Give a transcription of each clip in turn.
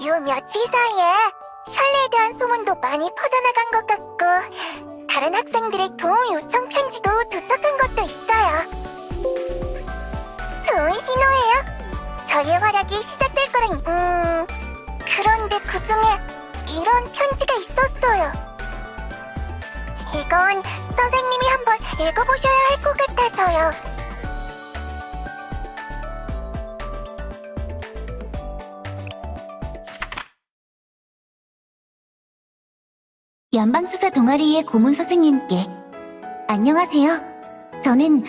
요 며칠 사이에 샬레에 대한 소문도 많이 퍼져나간 것 같고 다른 학생들의 도움 요청 편지도 도착한 것도 있어요. 좋은 신호예요. 저희의 활약이 시작될 거란 그런데 그중에 이런 편지가 있었어요. 이건 선생님이 한번 읽어보셔야 할 것 같아서요. 연방수사 동아리의 고문 선생님께 안녕하세요. 저는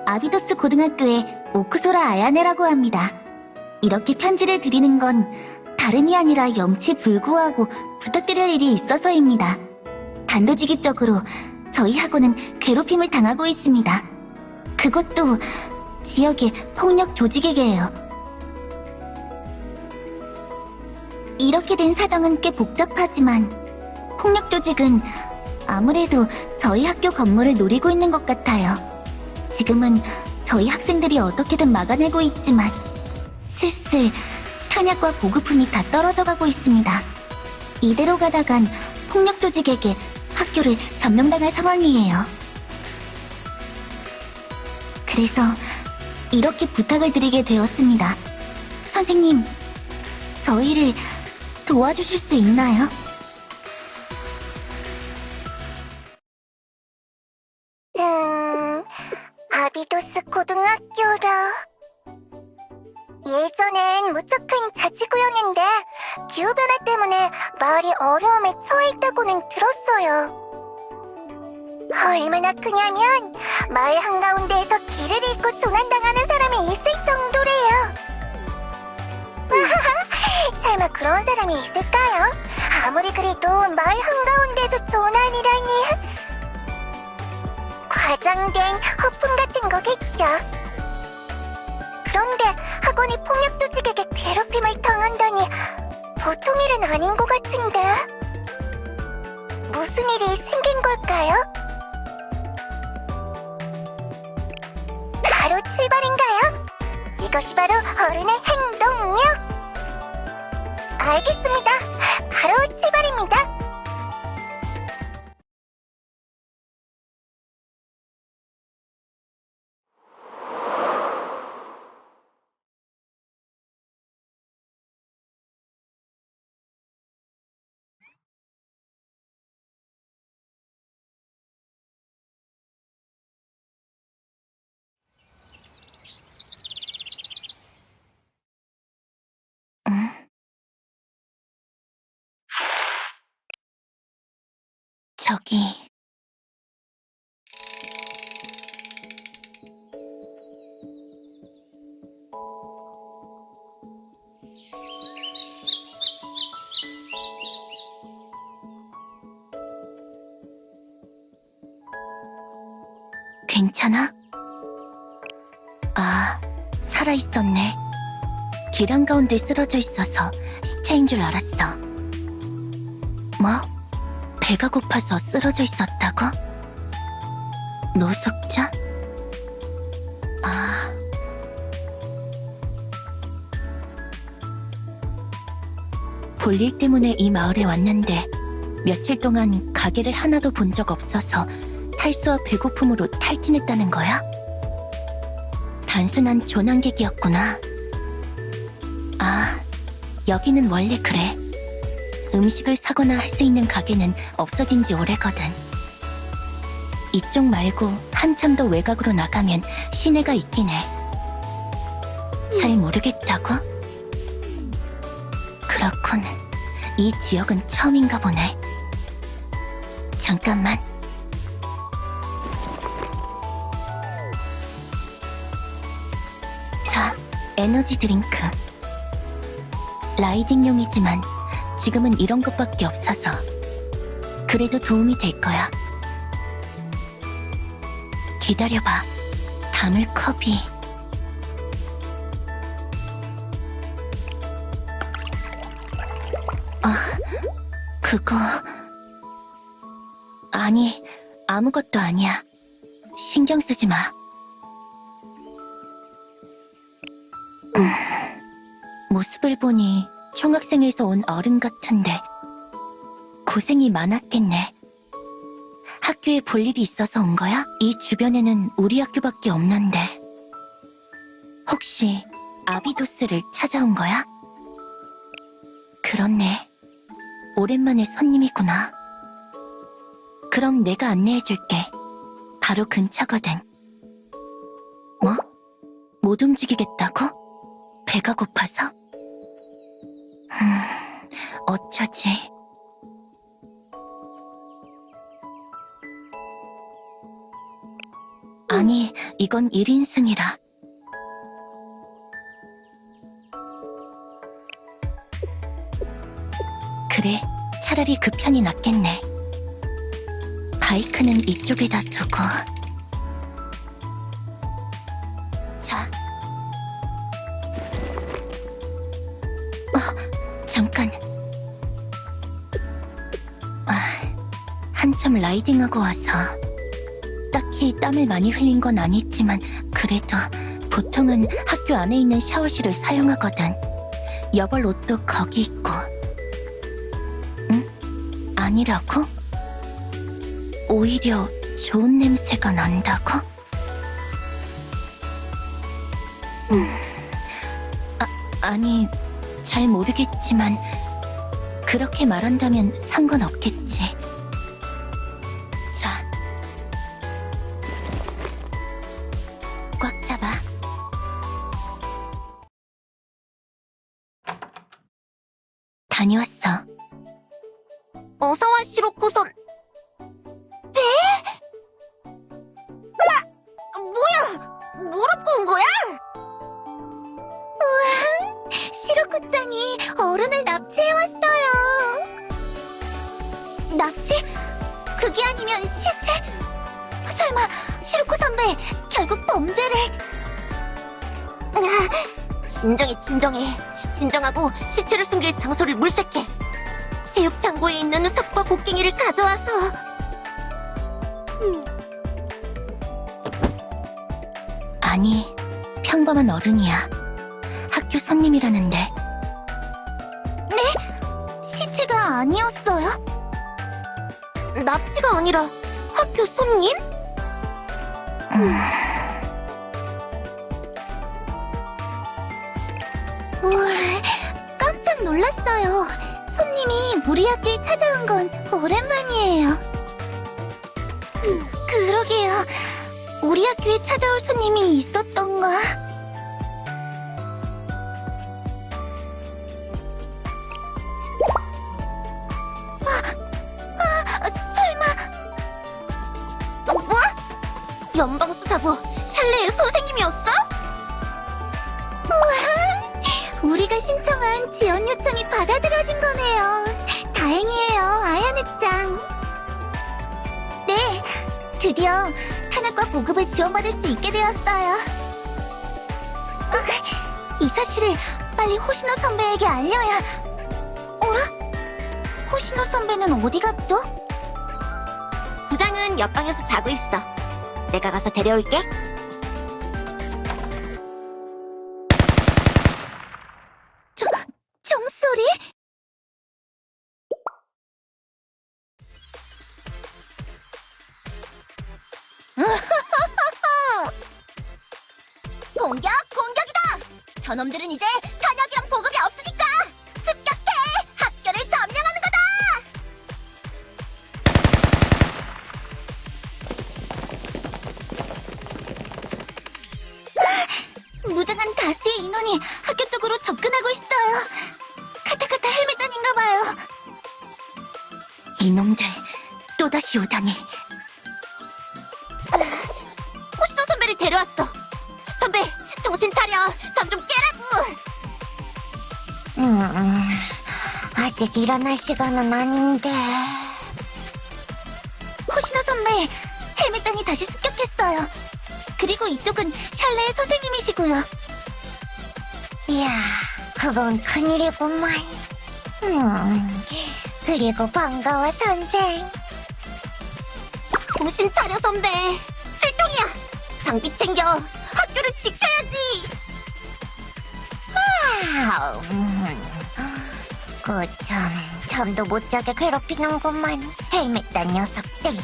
아비도스 고등학교의 오크소라 아야네라고 합니다. 이렇게 편지를 드리는 건 다름이 아니라 염치불구하고 부탁드릴 일이 있어서입니다. 단도직입적으로 저희 학원은 괴롭힘을 당하고 있습니다. 그것도 지역의 폭력 조직에게요. 이렇게 된 사정은 꽤 복잡하지만 폭력 조직은 아무래도 저희 학교 건물을 노리고 있는 것 같아요. 지금은 저희 학생들이 어떻게든 막아내고 있지만 슬슬 탄약과 보급품이 다 떨어져 가고 있습니다. 이대로 가다간 폭력 조직에게 학교를 점령당할 상황이에요. 그래서 이렇게 부탁을 드리게 되었습니다. 선생님, 저희를 도와주실 수 있나요? 아비도스 고등학교라. 예전엔 무척한 자치구였는데 기후변화 때문에 마을이 어려움에 처해 있다고는 들었어요. 얼마나 크냐면 마을 한가운데에서 길을 잃고 조난당하는 사람이 있을 정도래요. 설마 그런 사람이 있을까요? 아무리 그래도 마을 한가운데도 조난이라니. 과장된 허풍 같은 거겠죠. 그런데 학원이 폭력 조직에게 괴롭힘을 당한다니 보통 일은 아닌 것 같은데. 무슨 일이 생긴 걸까요? 바로 출발인가요? 이것이 바로 어른의 행동력. 알겠습니다. 바로 출발입니다. 저기... 괜찮아? 아, 살아있었네. 길 한가운데 쓰러져 있어서 시체인 줄 알았어. 뭐? 배가 고파서 쓰러져 있었다고? 노숙자? 아... 볼일 때문에 이 마을에 왔는데 며칠 동안 가게를 하나도 본 적 없어서 탈수와 배고픔으로 탈진했다는 거야? 단순한 조난객이었구나. 아, 여기는 원래 그래. 음식을 사거나 할 수 있는 가게는 없어진 지 오래거든. 이쪽 말고 한참 더 외곽으로 나가면 시내가 있긴 해. 잘 모르겠다고? 그렇군. 이 지역은 처음인가 보네. 잠깐만. 자, 에너지 드링크. 라이딩용이지만 지금은 이런 것밖에 없어서 그래도 도움이 될 거야. 기다려봐. 담을 컵이... 아, 그거... 아니, 아무것도 아니야. 신경 쓰지 마. 모습을 보니 총학생에서 온 어른 같은데 고생이 많았겠네. 학교에 볼 일이 있어서 온 거야? 이 주변에는 우리 학교밖에 없는데 혹시 아비도스를 찾아온 거야? 그렇네. 오랜만에 손님이구나. 그럼 내가 안내해줄게. 바로 근처거든. 뭐? 못 움직이겠다고? 배가 고파서? 어쩌지? 아니, 이건 1인승이라. 그래, 차라리 그 편이 낫겠네. 바이크는 이쪽에다 두고. 자. 잠깐. 한참 라이딩하고 와서 딱히 땀을 많이 흘린 건 아니지만 그래도 보통은 학교 안에 있는 샤워실을 사용하거든. 여벌 옷도 거기 있고. 응? 아니라고? 오히려 좋은 냄새가 난다고? 아니, 잘 모르겠지만 그렇게 말한다면 상관없겠지. 자, 꽉 잡아. 다녀왔어. 어서와, 시로코선. 배? 뭐야? 뭐라고 온 거야? 우와, 시로코짱이 어른을 납치해왔어요. 납치? 그게 아니면 시체? 설마 시로코 선배 결국 범죄를... 진정해. 진정하고 시체를 숨길 장소를 물색해. 체육창고에 있는 석과 곡괭이를 가져와서... 아니, 평범한 어른이야. 학교 손님이라는데. 네? 시체가 아니었어요? 납치가 아니라 학교 손님? 우와, 깜짝 놀랐어요. 손님이 우리 학교에 찾아온 건 오랜만이에요. 그러게요. 우리 학교에 찾아올 손님이 있었던가? 설마... 뭐? 연방수사부 샬레의 선생님이었어? 우와, 우리가 신청한 지원 요청이 받아들여진 거네요. 다행이에요, 아야네짱. 네, 드디어 탄약과 보급을 지원받을 수 있게 되었어요. 이 사실을 빨리 호시노 선배에게 알려야... 어라? 호시노 선배는 어디 갔죠? 부장은 옆방에서 자고 있어. 내가 가서 데려올게. 종소리? 공격이다! 저놈들은 이제 탄약이랑 보급이 없으니까 습격해! 학교를 점령하는 거다! 무장한 다수의 인원이 학교 쪽으로 접근하고 있어요. 카타카타 헬멧단인가봐요. 이놈들 또다시 오다니. 호시노 선배를 데려왔어. 선배, 정신 차려. 잠 좀 깨라고. 아직 일어날 시간은 아닌데. 호시노 선배, 헬멧단이 다시 습격했어요. 그리고 이쪽은 샬레의 선생님이시고요. 이야, 그건 큰일이구만. 그리고 반가워, 선생. 정신 차려, 선배. 출동이야. 장비 챙겨. 학교를 지켜야지. 참, 잠도 못 자게 괴롭히는구만. 헬멧단 녀석들.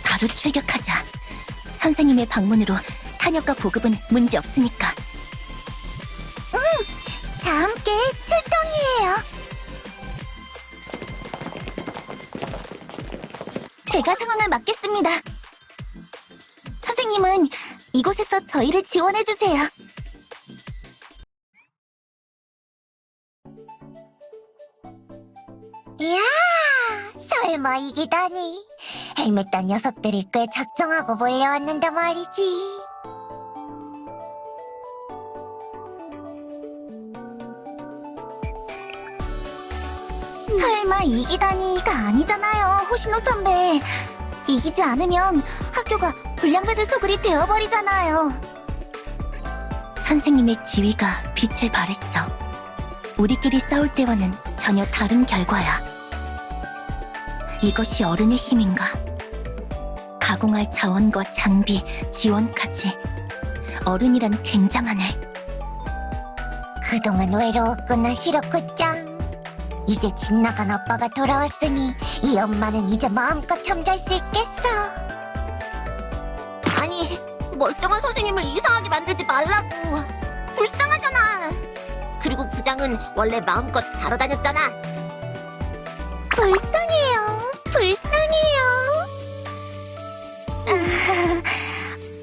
바로 출격하자. 선생님의 방문으로 탄약과 보급은 문제 없으니까. 다 함께 출동이에요. 제가 상황을 맡겠습니다. 선생님은 이곳에서 저희를 지원해주세요. 이야, 설마 이기다니. 헬멧단 녀석들이 꽤 작정하고 몰려왔는데 말이지. 설마 이기다니가 아니잖아요, 호시노 선배. 이기지 않으면 학교가 불량배들 소굴이 되어버리잖아요. 선생님의 지위가 빛을 발했어. 우리끼리 싸울 때와는 전혀 다른 결과야. 이것이 어른의 힘인가? 가공할 자원과 장비, 지원까지. 어른이란 굉장하네. 그동안 외로웠구나, 시로코짱. 이제 집 나간 아빠가 돌아왔으니 이 엄마는 이제 마음껏 잠잘 수 있겠어. 아니, 멀쩡한 선생님을 이상하게 만들지 말라고. 불쌍하잖아. 그리고 부장은 원래 마음껏 자러 다녔잖아. 불쌍해요. 불쌍해요.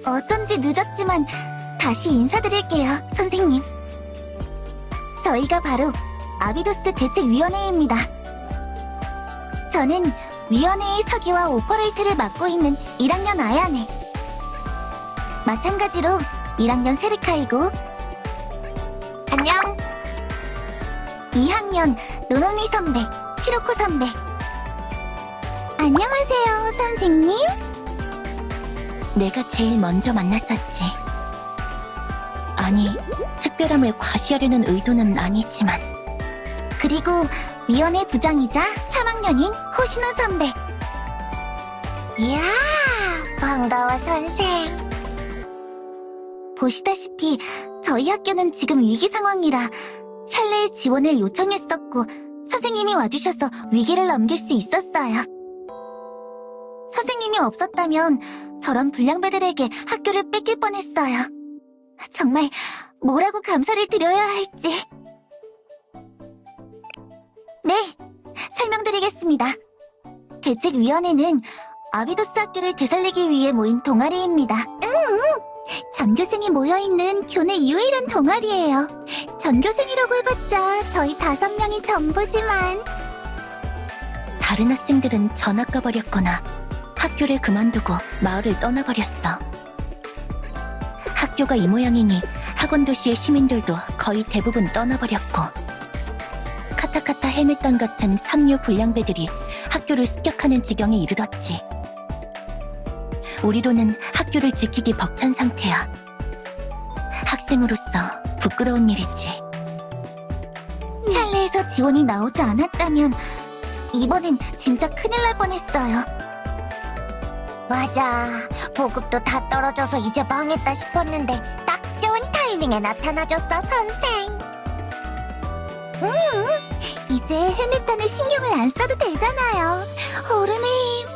어쩐지 늦었지만 다시 인사드릴게요, 선생님. 저희가 바로 아비도스 대책위원회입니다. 저는 위원회의 서기와 오퍼레이트를 맡고 있는 1학년 아야네. 마찬가지로 1학년 세르카이고, 안녕. 2학년 노노미 선배, 시로코 선배. 안녕하세요, 선생님. 내가 제일 먼저 만났었지. 아니, 특별함을 과시하려는 의도는 아니지만. 그리고 위원회 부장이자 3학년인 호시노 선배. 이야, 반가워, 선생. 보시다시피 저희 학교는 지금 위기 상황이라 샬레의 지원을 요청했었고 선생님이 와주셔서 위기를 넘길 수 있었어요. 선생님이 없었다면 저런 불량배들에게 학교를 뺏길 뻔했어요. 정말 뭐라고 감사를 드려야 할지. 네, 설명드리겠습니다. 대책위원회는 아비도스 학교를 되살리기 위해 모인 동아리입니다. 전교생이 모여있는 교내 유일한 동아리예요. 전교생이라고 해봤자 저희 5명이 전부지만. 다른 학생들은 전학 가버렸거나 학교를 그만두고 마을을 떠나버렸어. 학교가 이 모양이니 학원 도시의 시민들도 거의 대부분 떠나버렸고, 카타카타 헬멧단 같은 삼류 불량배들이 학교를 습격하는 지경에 이르렀지. 우리로는 학교를 지키기 벅찬 상태야. 학생으로서 부끄러운 일이지. 샬레에서 지원이 나오지 않았다면 이번엔 진짜 큰일 날 뻔했어요. 맞아. 보급도 다 떨어져서 이제 망했다 싶었는데 딱 좋은 타이밍에 나타나줬어, 선생. 이제 헬멧단에 신경을 안 써도 되잖아요. 어른의 힘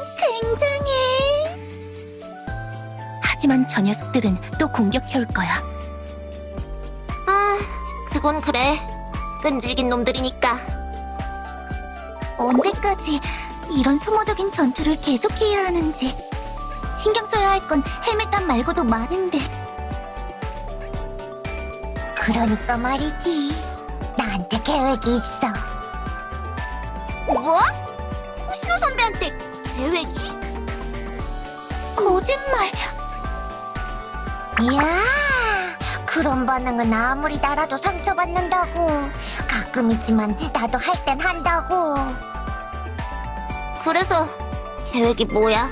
굉장해. 하지만 저 녀석들은 또 공격해올 거야. 그건 그래. 끈질긴 놈들이니까. 언제까지 이런 소모적인 전투를 계속해야 하는지. 신경 써야 할 건 헬멧단 말고도 많은데. 그러니까 말이지. 나한테 계획이 있어. 뭐? 호시노 선배한테 계획이? 거짓말. 이야, 그런 반응은 아무리 나라도 상처받는다고. 가끔이지만 나도 할 땐 한다고. 그래서 계획이 뭐야?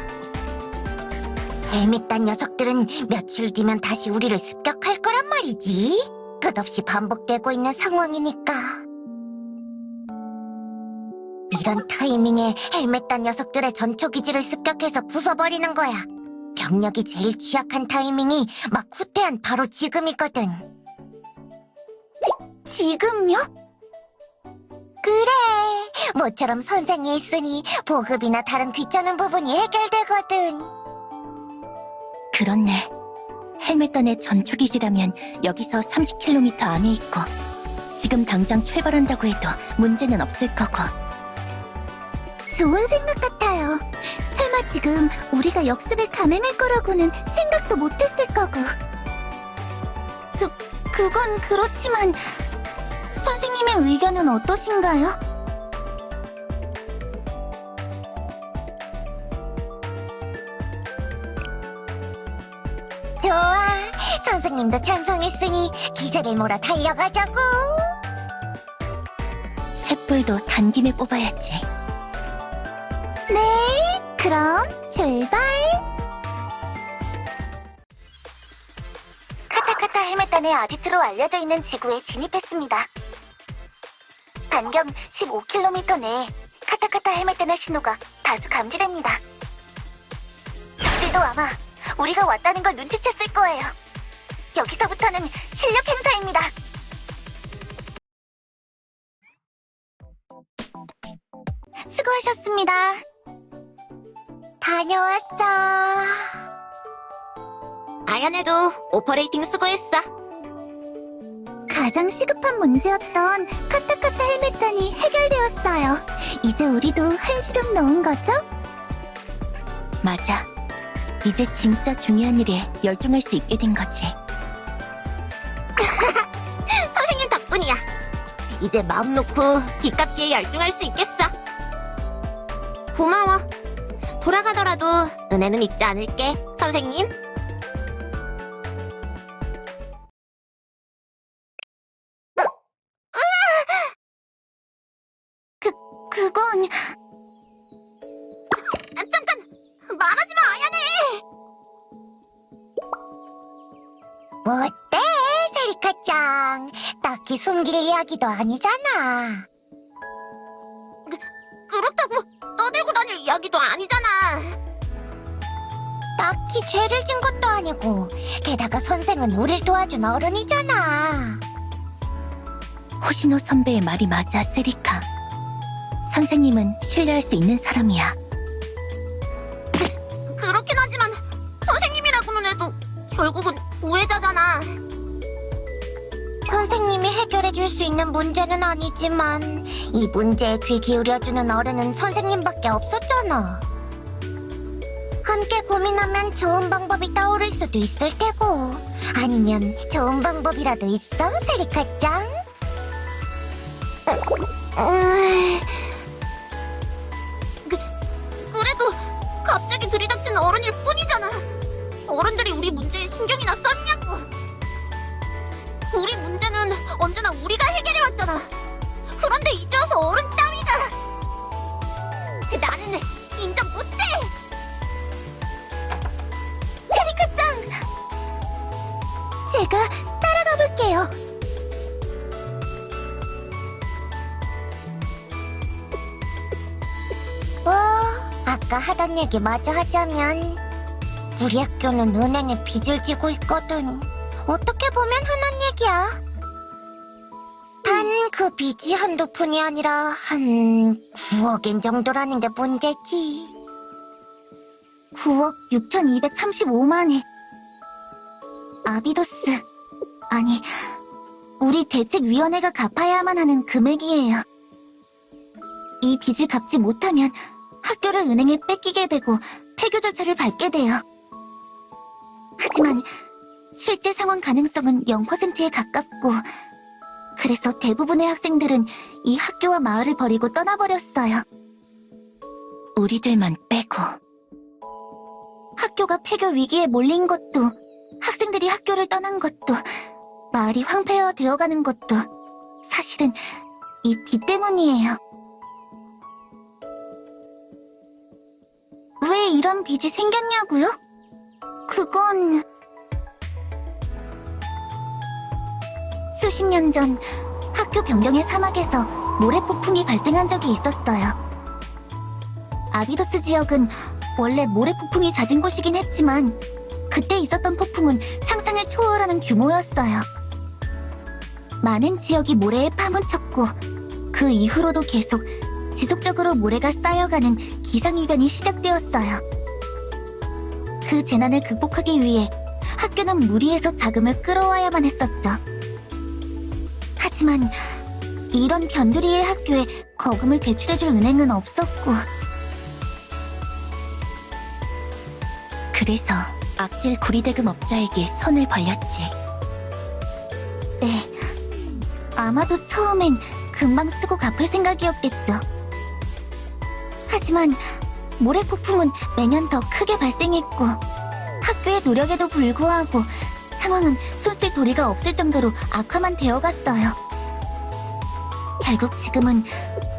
헬멧단 녀석들은 며칠 뒤면 다시 우리를 습격할 거란 말이지. 끝없이 반복되고 있는 상황이니까. 이런 타이밍에 헬멧단 녀석들의 전초기지를 습격해서 부숴버리는 거야. 병력이 제일 취약한 타이밍이 막 후퇴한 바로 지금이거든. 지금요? 그래. 모처럼 선생이 있으니 보급이나 다른 귀찮은 부분이 해결되거든. 그렇네. 헬멧단의 전초기지라면 여기서 30km 안에 있고 지금 당장 출발한다고 해도 문제는 없을 거고. 좋은 생각 같아요. 설마 지금 우리가 역습을 감행할 거라고는 생각도 못했을 거고. 그건 그렇지만 선생님의 의견은 어떠신가요? 좋아. 선생님도 찬성했으니 기세를 몰아 달려가자고. 셋불도 단김에 뽑아야지. 네, 그럼 출발. 카타카타 헬멧단의 아지트로 알려져 있는 지구에 진입했습니다. 반경 15km 내에 카타카타 헬멧단의 신호가 다수 감지됩니다. 적들도 아마 우리가 왔다는 걸 눈치챘을 거예요. 여기서부터는 실력 행사입니다. 수고하셨습니다. 다녀왔어. 아야네도 오퍼레이팅 수고했어. 가장 시급한 문제였던 카타카타 헬멧단이 해결되었어요. 이제 우리도 한시름 넣은 거죠? 맞아. 이제 진짜 중요한 일에 열중할 수 있게 된 거지. 선생님 덕분이야. 이제 마음 놓고 기깝게 열중할 수 있겠어. 고마워. 돌아가더라도 은혜는 잊지 않을게, 선생님. 그건 잠깐! 말하지 마, 아야네! 어때, 세리카짱? 딱히 숨길 이야기도 아니잖아. 그렇다고 떠들고 다닐 이야기도 아니잖아. 딱히 죄를 진 것도 아니고, 게다가 선생은 우릴 도와준 어른이잖아. 호시노 선배의 말이 맞아, 세리카. 선생님은 신뢰할 수 있는 사람이야. 그렇긴 하지만 선생님이라고는 해도 결국은 구해자잖아. 선생님이 해결해 줄 수 있는 문제는 아니지만 이 문제에 귀 기울여주는 어른은 선생님밖에 없었잖아. 함께 고민하면 좋은 방법이 떠오를 수도 있을 테고, 아니면 좋은 방법이라도 있어, 세리카짱? 그래도 갑자기 들이닥친 어른일 뿐이잖아. 어른들이 우리 문제에 신경이나 썼냐고. 우리 문제는 언제나 우리가 해결해왔잖아. 그런데 이제 와서 어른 따위가. 나는 인정 못해. 세리카짱! 제가 따라가 볼게요. 아까 하던 얘기 마저 하자면 우리 학교는 은행에 빚을 지고 있거든. 어떻게 보면 흔한 얘기야. 단 그 빚이 한두 푼이 아니라 한 9억엔 정도라는 게 문제지. 9억 6,235만 원. 아비도스. 아니, 우리 대책위원회가 갚아야만 하는 금액이에요. 이 빚을 갚지 못하면 학교를 은행에 뺏기게 되고 폐교 절차를 밟게 돼요. 하지만 실제 상황 가능성은 0%에 가깝고, 그래서 대부분의 학생들은 이 학교와 마을을 버리고 떠나버렸어요. 우리들만 빼고. 학교가 폐교 위기에 몰린 것도, 학생들이 학교를 떠난 것도, 마을이 황폐화 되어가는 것도 사실은 이 빚 때문이에요. 왜 이런 빚이 생겼냐고요? 그건... 수십 년 전 학교 변경의 사막에서 모래폭풍이 발생한 적이 있었어요. 아비도스 지역은 원래 모래폭풍이 잦은 곳이긴 했지만 그때 있었던 폭풍은 상상을 초월하는 규모였어요. 많은 지역이 모래에 파묻혔고 그 이후로도 계속 지속적으로 모래가 쌓여가는 기상이변이 시작되었어요. 그 재난을 극복하기 위해 학교는 무리해서 자금을 끌어와야만 했었죠. 하지만 이런 변두리의 학교에 거금을 대출해줄 은행은 없었고, 그래서 악질 구리대금 업자에게 손을 벌렸지. 네, 아마도 처음엔 금방 쓰고 갚을 생각이었겠죠. 하지만 모래 폭풍은 매년 더 크게 발생했고, 학교의 노력에도 불구하고 상황은 손쓸 도리가 없을 정도로 악화만 되어갔어요. 결국 지금은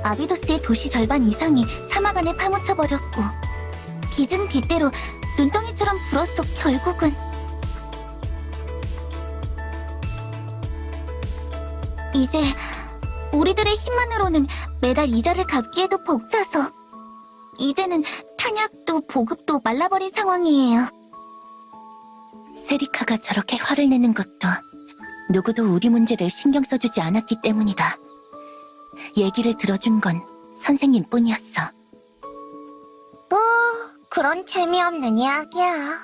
아비도스의 도시 절반 이상이 사막 안에 파묻혀버렸고, 빚은 빚대로 눈덩이처럼 불었어. 결국은 이제 우리들의 힘만으로는 매달 이자를 갚기에도 벅차서 이제는 탄약도 보급도 말라버린 상황이에요. 세리카가 저렇게 화를 내는 것도 누구도 우리 문제를 신경 써주지 않았기 때문이다. 얘기를 들어준 건 선생님뿐이었어. 뭐 그런 재미없는 이야기야.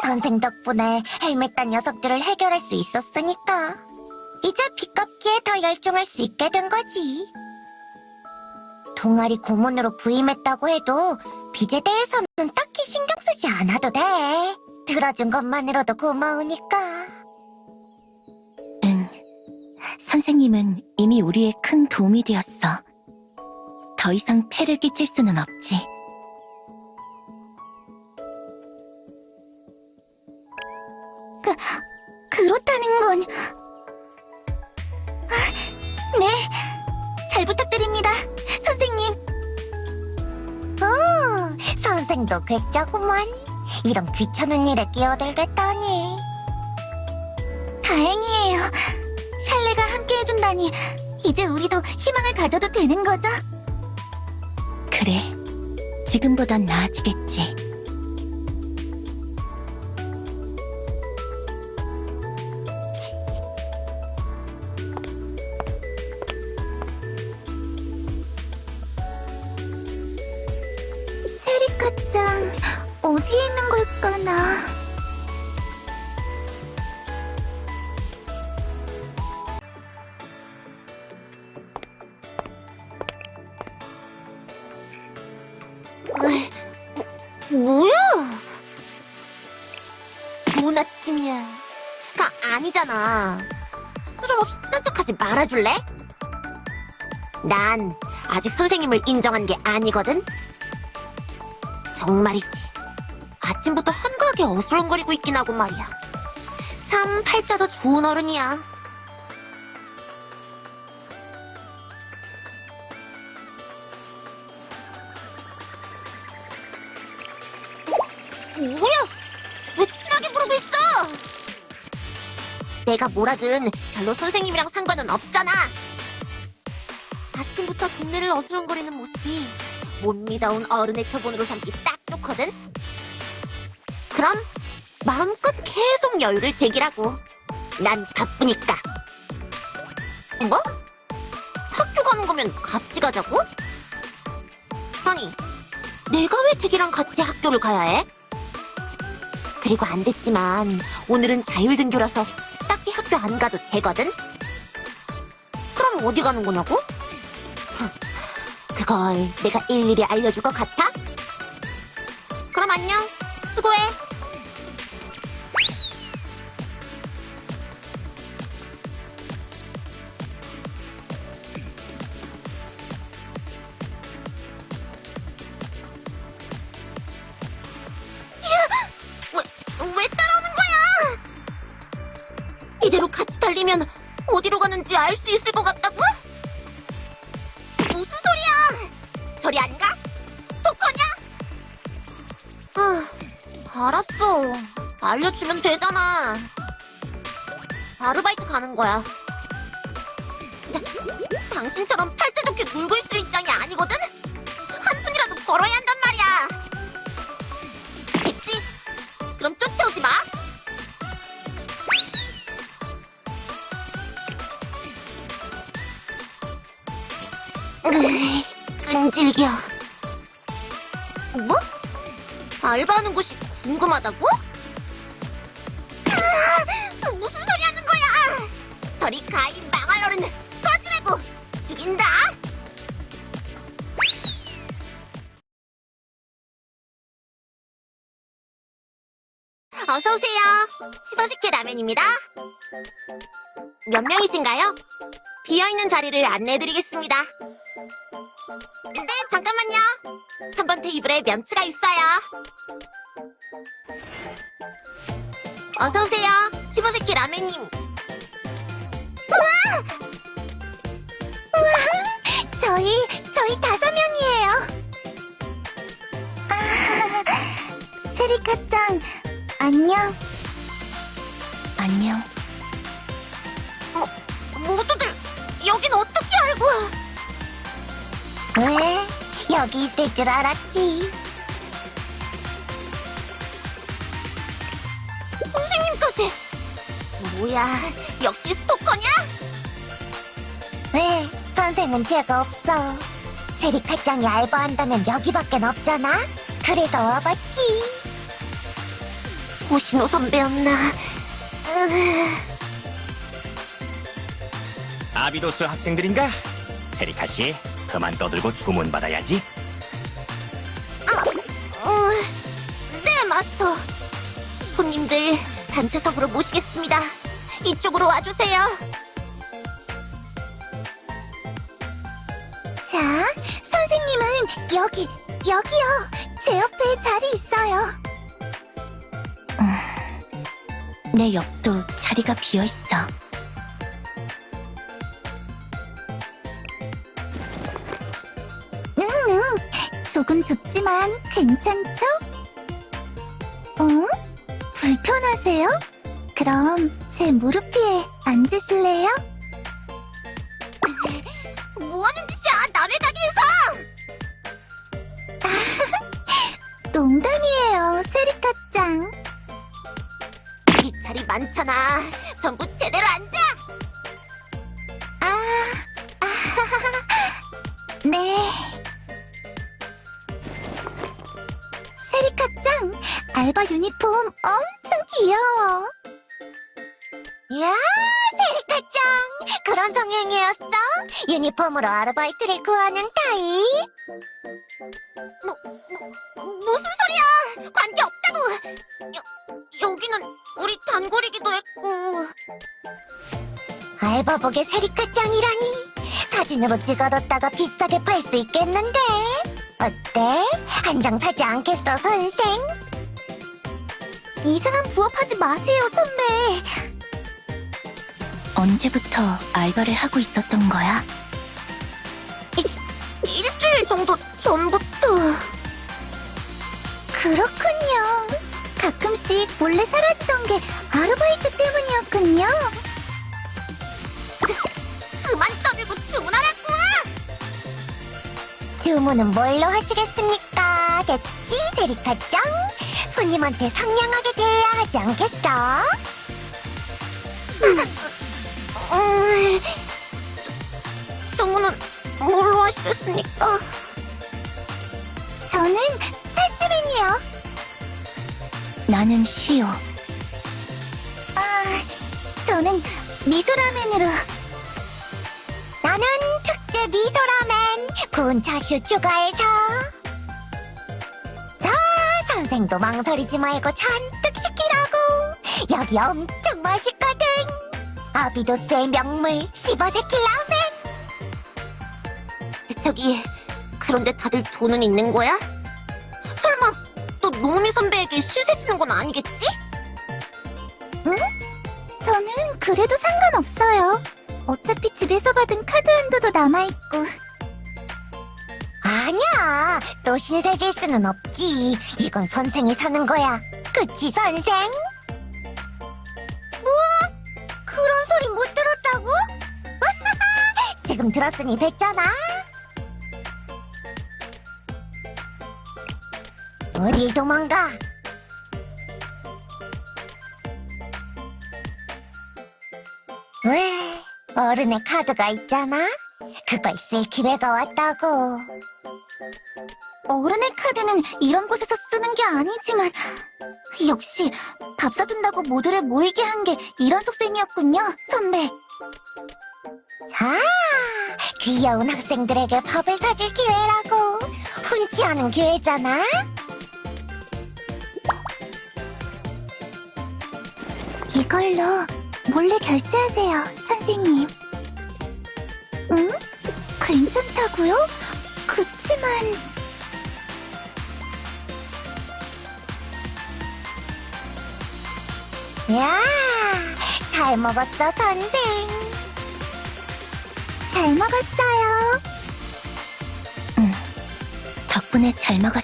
선생 덕분에 헬멧 딴 녀석들을 해결할 수 있었으니까 이제 빚 갚기에 더 열중할 수 있게 된 거지. 동아리 고문으로 부임했다고 해도 빚에 대해서는 딱히 신경 쓰지 않아도 돼. 들어준 것만으로도 고마우니까. 응, 선생님은 이미 우리의 큰 도움이 되었어. 더 이상 폐를 끼칠 수는 없지. 그렇다는 건... 네, 잘 부탁드립니다, 선생님. 오, 선생도 괴짜구만. 이런 귀찮은 일에 끼어들겠다니. 다행이에요. 샬레가 함께 해준다니 이제 우리도 희망을 가져도 되는 거죠? 그래, 지금보단 나아지겠지. 세리카짱, 어디에 있는 걸까나? 뭐야? 뭔 아침이야. 아니잖아. 수줍 없이 친한 척하지 말아줄래? 난 아직 선생님을 인정한 게 아니거든. 정말이지. 아침부터 한가하게 어슬렁거리고 있긴 하고 말이야. 참 팔자도 좋은 어른이야. 뭐야? 왜 친하게 부르고 있어? 내가 뭐라든 별로 선생님이랑 상관은 없잖아. 아침부터 동네를 어슬렁거리는 모습이 못 믿어온 어른의 표본으로 삼기 딱 좋거든? 그럼 마음껏 계속 여유를 즐기라고. 난 바쁘니까. 뭐? 학교 가는 거면 같이 가자고? 아니, 내가 왜 댁이랑 같이 학교를 가야 해? 그리고 안 됐지만 오늘은 자율등교라서 딱히 학교 안 가도 되거든? 그럼 어디 가는 거냐고? 그걸 내가 일일이 알려줄 것 같아? 그럼 안녕. 수고해. 왜 따라오는 거야? 이대로 같이 달리면 어디로 가는지 알 수 있을 것 같다고? 무슨 소리야? 저리 안 가? 토커냐? 알았어. 알려주면 되잖아. 아르바이트 가는 거야. 당신처럼 팔자 좋게 놀고 있을 입장이 아니거든? 한 푼이라도 벌어야 한단 말이야. 됐지? 그럼 쫓아오지 마. 끈질겨. 뭐? 알바하는 곳이 궁금하다고? 무슨 소리 하는 거야? 저리 가, 이 망할 어른. 꺼지라고. 죽인다. 어서 오세요. 시버스케 라면입니다. 몇 명이신가요? 비어있는 자리를 안내해드리겠습니다. 네, 잠깐만요. 3번 테이블에 면치가 있어요. 어서 오세요. 시버스케 라면님. 우와! 저희 5명이에요. 세리카짱, 안녕. 안녕. 모두들 여긴 어떻게 알고? 왜? 여기 있을 줄 알았지. 선생님까지. 뭐야, 역시 스토커냐? 왜? 선생은 죄가 없어. 세리카짱이 알바한다면 여기밖엔 없잖아. 그래서 와봤지. 호시노 선배였나? 아비도스 학생들인가? 세리카 씨, 그만 떠들고 주문 받아야지. 네, 마스터. 손님들 단체석으로 모시겠습니다. 이쪽으로 와주세요. 자, 선생님은 여기요. 제 옆에 자리 있어요. 내 옆도 자리가 비어있어. 조금 좁지만 괜찮죠? 불편하세요? 그럼 제 무릎 위에 앉으실래요? 뭐하는 짓이야, 남의 가게에서! 농담이에요, 세리카짱. 이 자리 많잖아. 전부 제대로 앉아! 네. 세리카짱, 알바 유니폼 엄청 귀여워. 이야, 세리카짱, 그런 성향이었어? 유니폼으로 아르바이트를 구하는 타입? 무슨 소리야! 관계없다고! 여기는 우리 단골이기도 했고. 알바복에 세리카짱이라니. 사진으로 찍어뒀다가 비싸게 팔 수 있겠는데? 어때? 한 장 사지 않겠어, 선생? 이상한 부업하지 마세요, 선배. 언제부터 알바를 하고 있었던 거야? 일주일 정도 전부터. 그렇군요. 가끔씩 몰래 사라지던 게 아르바이트 때문이었군요. 그만 떠들고 주문하라고! 주문은 뭘로 하시겠습니까? 됐지, 세리카짱? 손님한테 상냥하게 대해야 하지 않겠어? 주문은 뭘로 하시겠습니까? 저는 찰슈맨이요. 나는 시오. 저는 미소라면으로. 나는 특제 미소라면 구운 차슈 추가해서. 자, 선생도 망설이지 말고 잔뜩 시키라고. 여기 엄청 맛있거든. 아비도스의 명물 시버세키 라멘. 저기, 그런데 다들 돈은 있는 거야? 설마 또 노미 선배에게 실세 지는 건 아니겠지? 응? 저는 그래도 상관없어요. 어차피 집에서 받은 카드 한도도 남아있고. 아니야, 또 신세 질 수는 없지. 이건 선생이 사는 거야. 그치, 선생? 뭐? 그런 소리 못 들었다고? 지금 들었으니 됐잖아. 어딜 도망가? 왜? 어른의 카드가 있잖아? 그걸 쓸 기회가 왔다고. 어른의 카드는 이런 곳에서 쓰는 게 아니지만 역시 밥 사준다고 모두를 모이게 한 게 이런 속셈이었군요, 선배. 아, 귀여운 학생들에게 밥을 사줄 기회라고. 흔치 않은 기회잖아. 이걸로 몰래 결제하세요, 선생님. 응? 괜찮다고요? 그치만... 야, 잘 먹었어, 선생. 잘 먹었어요. 덕분에 잘 먹었어.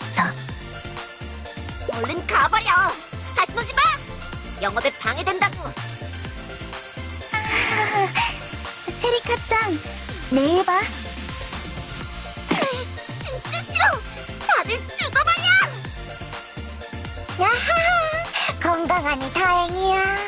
얼른 가버려. 다시 오지 마. 영업에 방해된다고. 세리카짱, 내일 봐. 진짜 싫어. 다들 죽어버려. 야하, 건강하니 다행이야.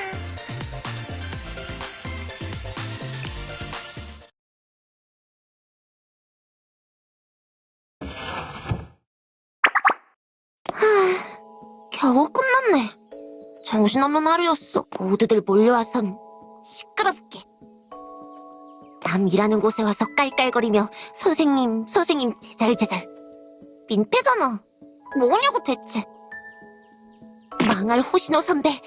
겨우 끝났네. 정신없는 하루였어. 모두들 몰려와선 시끄럽게. 남 일하는 곳에 와서 깔깔거리며 선생님, 선생님 제잘제잘. 민폐잖아. 뭐냐고 대체. 망할 호시노 선배.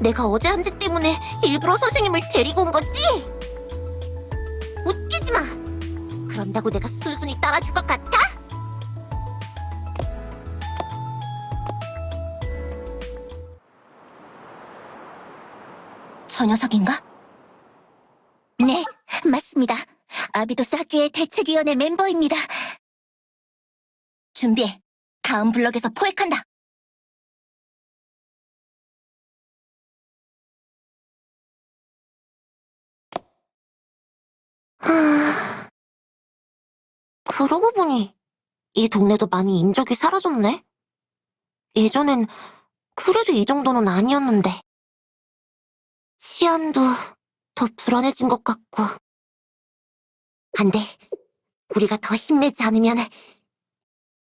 내가 어제 한 짓 때문에 일부러 선생님을 데리고 온 거지? 웃기지 마. 그런다고 내가 순순히 따라줄 것 같아? 저 녀석인가? 네, 맞습니다. 아비도스 학교의 대책위원회 멤버입니다. 준비해. 다음 블럭에서 포획한다. 그러고 보니 이 동네도 많이 인적이 사라졌네. 예전엔 그래도 이 정도는 아니었는데. 치안도 더 불안해진 것 같고. 안 돼. 우리가 더 힘내지 않으면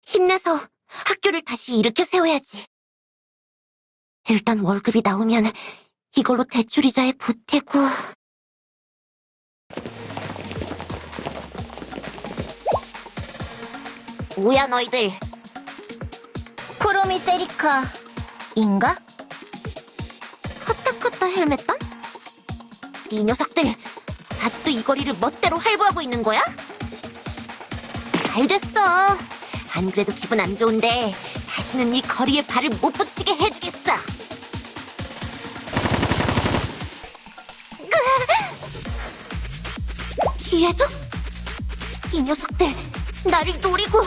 힘내서 학교를 다시 일으켜 세워야지. 일단 월급이 나오면 이걸로 대출이자에 보태고. 뭐야 너희들. 쿠로미 세리카인가? 카타카타 헬멧단? 이 녀석들 아직도 이 거리를 멋대로 활보하고 있는 거야? 잘 됐어. 안 그래도 기분 안 좋은데 다시는 이 거리에 발을 못 붙이게 해주겠어. 뒤에도? 이 녀석들 나를 노리고.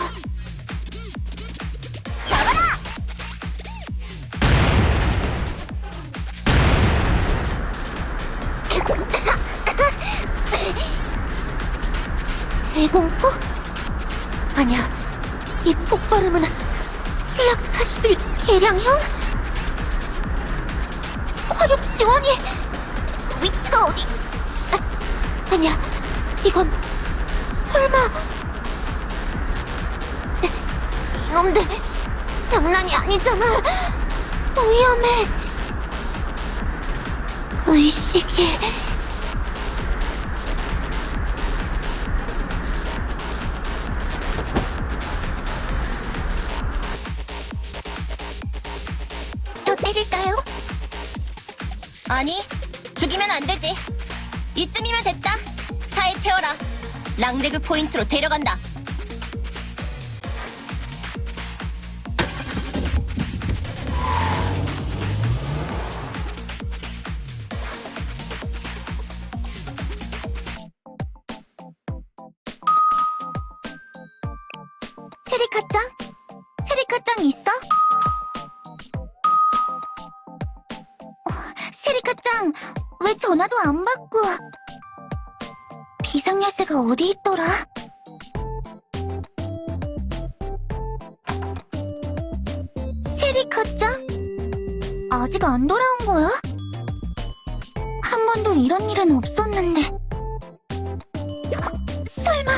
잡아라! 대공포? 아니야, 이 폭발음은 플락 41 개량형? 화력 지원이 위치가 어디? 아니야, 이건 설마 이놈들 장난이 아니잖아. 위험해. 의식이 더 때릴까요? 아니, 죽이면 안 되지. 이쯤이면 됐다. 차에 태워라. 랑데그 포인트로 데려간다. 세리카짱? 세리카짱 있어? 세리카짱, 왜 전화도 안 받고? 비상열쇠가 어디 있더라? 세리카짱? 아직 안 돌아온 거야? 한 번도 이런 일은 없었는데. 설마...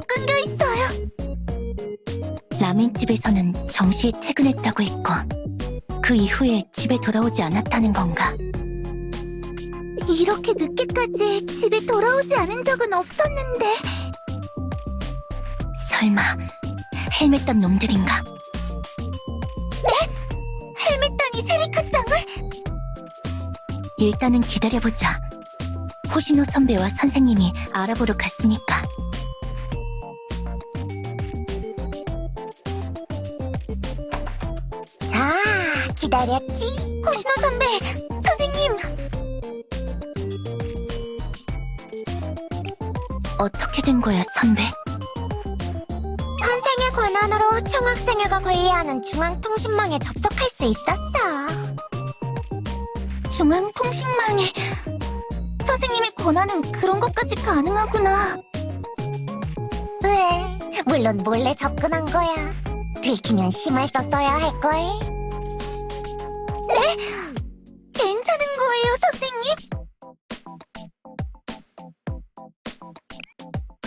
끊겨 있어요. 라멘집에서는 정시에 퇴근했다고 했고 그 이후에 집에 돌아오지 않았다는 건가? 이렇게 늦게까지 집에 돌아오지 않은 적은 없었는데. 설마 헬멧 단 놈들인가? 헬멧 단이 세리카짱을? 일단은 기다려보자. 호시노 선배와 선생님이 알아보러 갔으니까. 자, 기다렸지? 호시노 선배, 선생님! 어떻게 된 거야, 선배? 선생의 권한으로 총학생회가 관리하는 중앙통신망에 접속할 수 있었어. 중앙통신망에 선생님의 권한은 그런 것까지 가능하구나. 왜? 물론 몰래 접근한 거야. 들키면 심할 썼어야 할걸. 괜찮은 거예요, 선생님?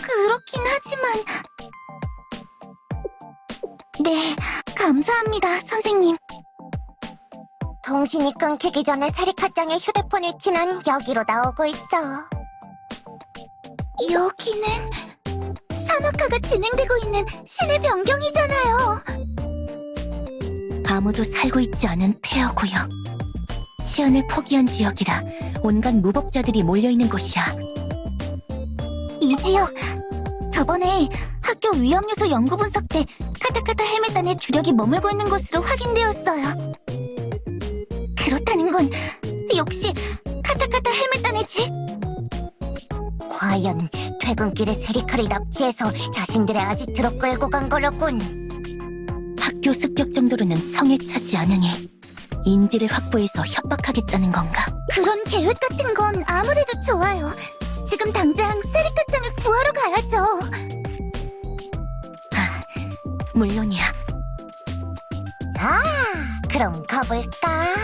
그렇긴 하지만... 네, 감사합니다, 선생님. 통신이 끊기기 전에 세리카짱의 휴대폰 위치는 여기로 나오고 있어. 여기는 사막화가 진행되고 있는 신의 변경이잖아요. 아무도 살고 있지 않은 폐허구역. 치안을 포기한 지역이라 온갖 무법자들이 몰려있는 곳이야. 이 지역, 저번에 학교 위험요소 연구 분석 때 카타카타 헬멧단의 주력이 머물고 있는 곳으로 확인되었어요. 그렇다는 건 역시 카타카타 헬멧단의 집? 과연 퇴근길에 세리카를 납치해서 자신들의 아지트로 끌고 간 거로군. 학교 습격 정도로는 성에 차지 않으니 인지를 확보해서 협박하겠다는 건가? 그런 계획 같은 건 아무래도 좋아요. 지금 당장 세리카짱을 구하러 가야죠. 아, 물론이야. 자, 그럼 가볼까?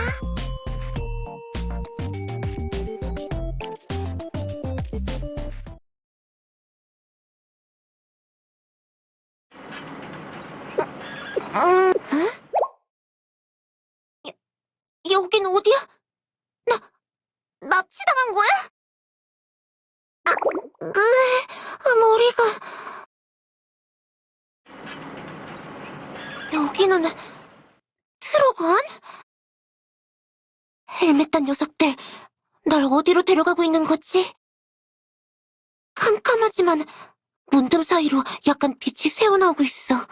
여긴 어디야? 납치당한 거야? 머리가... 여기는... 트로건? 헬멧단 녀석들, 날 어디로 데려가고 있는 거지? 캄캄하지만 문틈 사이로 약간 빛이 새어나오고 있어.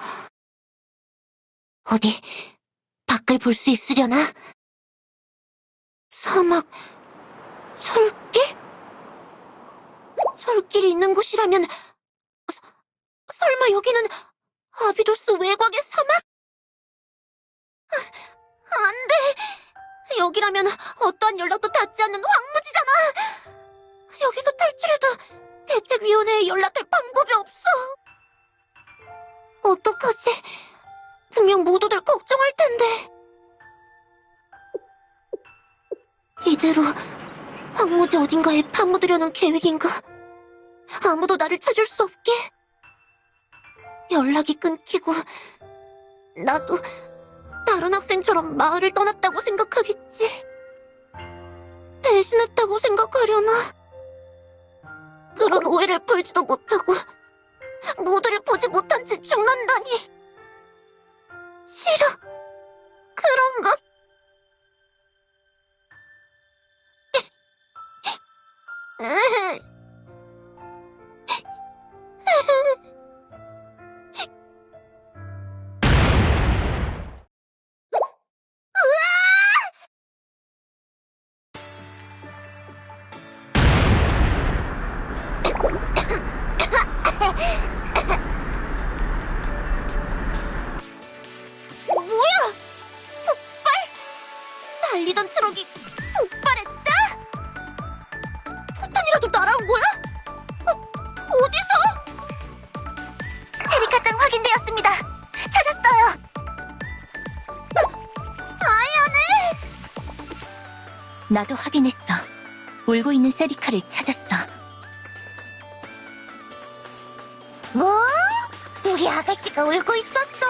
어디, 밖을 볼 수 있으려나? 사막... 철길? 철길이 있는 곳이라면 설마 여기는 아비도스 외곽의 사막? 안 돼! 여기라면 어떠한 연락도 닿지 않는 황무지잖아! 여기서 탈출해도 대책위원회에 연락할 방법이 없어! 어떡하지? 분명 모두들 걱정할 텐데. 이대로 황무지 어딘가에 파묻으려는 계획인가? 아무도 나를 찾을 수 없게? 연락이 끊기고 나도 다른 학생처럼 마을을 떠났다고 생각하겠지? 배신했다고 생각하려나? 그런 오해를 풀지도 못하고 모두를 보지 못한 채 죽는다니. 싫어. 그런 것. 뭐야? 폭발? 달리던 트럭이 폭발했다? 포탄이라도 날아온 거야? 어디서? 세리카짱 확인되었습니다. 찾았어요. 아야네! 나도 확인했어. 울고 있는 세리카를 찾았어. 뭐? 우리 아가씨가 울고 있었어?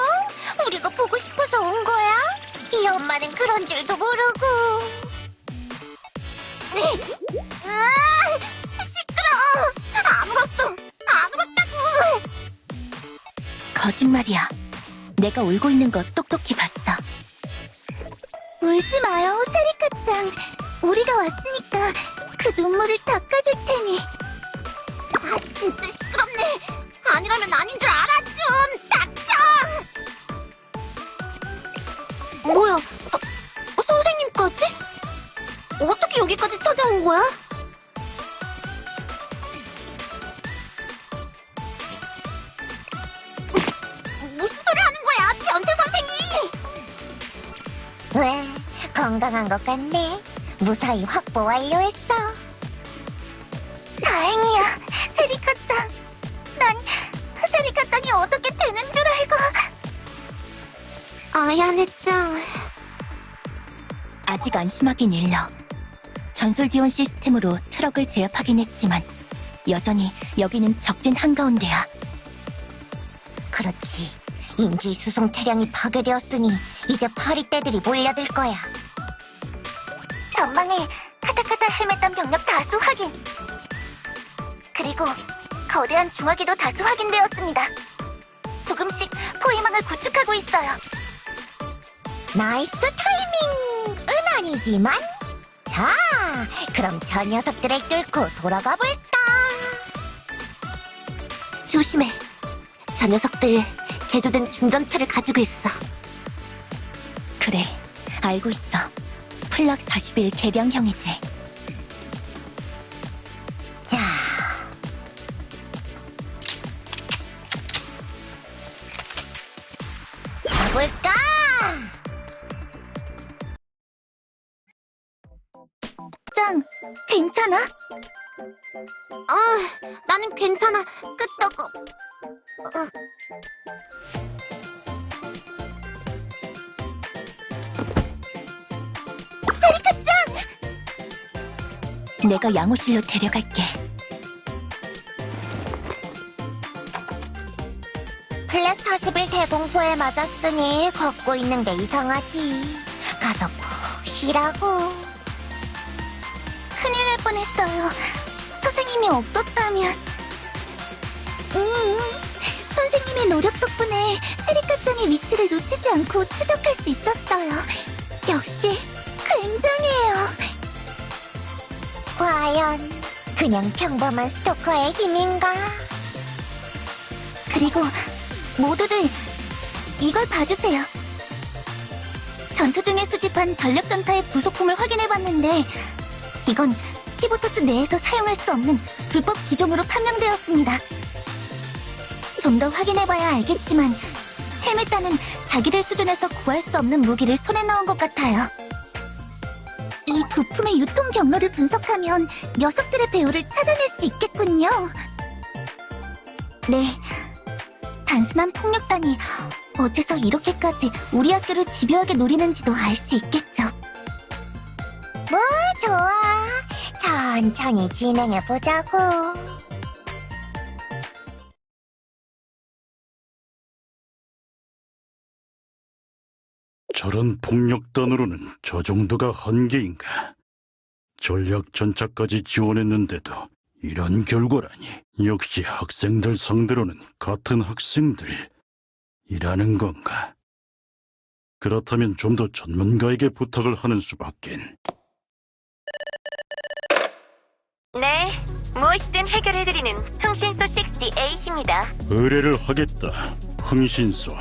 우리가 보고 싶어서 온 거야? 이 엄마는 그런 줄도 모르고. 시끄러워. 안 울었어. 안 울었다고. 거짓말이야. 내가 울고 있는 거 똑똑히 봤어. 울지 마요, 세리카짱. 우리가 왔으니까 그 눈물을 닦아줄 테니. 아, 진짜 시끄럽네. 아니라면 아닌 줄 알아 좀. 닥쳐. 뭐야? 선생님까지? 어떻게 여기까지 찾아온 거야? 무슨 소리 하는 거야, 변태 선생님? 왜? 건강한 것 같네. 무사히 확보 완료했어. 다행이야, 세리카짱. 난 세리카짱이 어떻게 되는 줄 알고. 아야네짱. 아직 안심하긴 일러. 전술 지원 시스템으로 트럭을 제압하긴 했지만 여전히 여기는 적진 한가운데야. 그렇지. 인질 수송 차량이 파괴되었으니 이제 파리떼들이 몰려들 거야. 전방에 카타카타 헬멧단 병력 다수 확인. 그리고 거대한 중화기도 다수 확인되었습니다. 조금씩 포위망을 구축하고 있어요. 나이스 타이밍! 은 아니지만. 자, 그럼 저 녀석들을 뚫고 돌아가 볼까? 조심해. 저 녀석들 개조된 중전차를 가지고 있어. 그래, 알고 있어. 플락 41 개량형이지. 자, 가볼까? 짱, 괜찮아? 나는 괜찮아. 끄떡. 내가 양호실로 데려갈게. 플랫 41 대공포에 맞았으니 걷고 있는 게 이상하지. 가서 푹 쉬라고. 큰일 날 뻔했어요. 선생님이 없었다면. 선생님의 노력 덕분에 세리카짱의 위치를 놓치지 않고 추적할 수 있었어요. 역시 굉장해요. 과연 그냥 평범한 스토커의 힘인가? 그리고 모두들 이걸 봐주세요. 전투 중에 수집한 전력전차의 부속품을 확인해봤는데 이건 키보토스 내에서 사용할 수 없는 불법 기종으로 판명되었습니다. 좀 더 확인해봐야 알겠지만 헬멧단은 자기들 수준에서 구할 수 없는 무기를 손에 넣은 것 같아요. 이 부품의 유통 경로를 분석하면 녀석들의 배후를 찾아낼 수 있겠군요. 네, 단순한 폭력단이 어째서 이렇게까지 우리 학교를 집요하게 노리는지도 알 수 있겠죠. 뭐 좋아. 천천히 진행해보자고. 저런 폭력단으로는 저 정도가 한계인가? 전략 전차까지 지원했는데도 이런 결과라니. 역시 학생들 상대로는 같은 학생들이라는 건가? 그렇다면 좀 더 전문가에게 부탁을 하는 수밖엔. 네, 무엇이든 해결해드리는 흥신소 68입니다. 의뢰를 하겠다. 흥신소.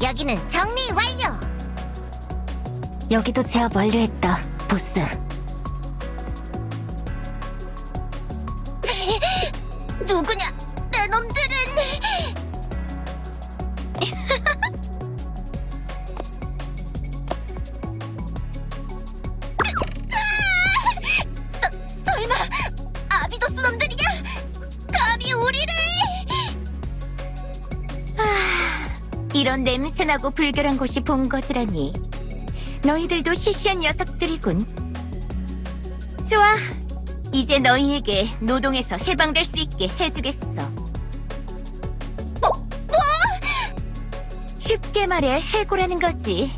여기는 정리 완료. 여기도 제압 완료했다, 보스. 누구냐? 내 놈들은. 이런 냄새나고 불결한 곳이 본거지라니. 너희들도 시시한 녀석들이군. 좋아. 이제 너희에게 노동에서 해방될 수 있게 해주겠어. 뭐? 쉽게 말해 해고라는 거지.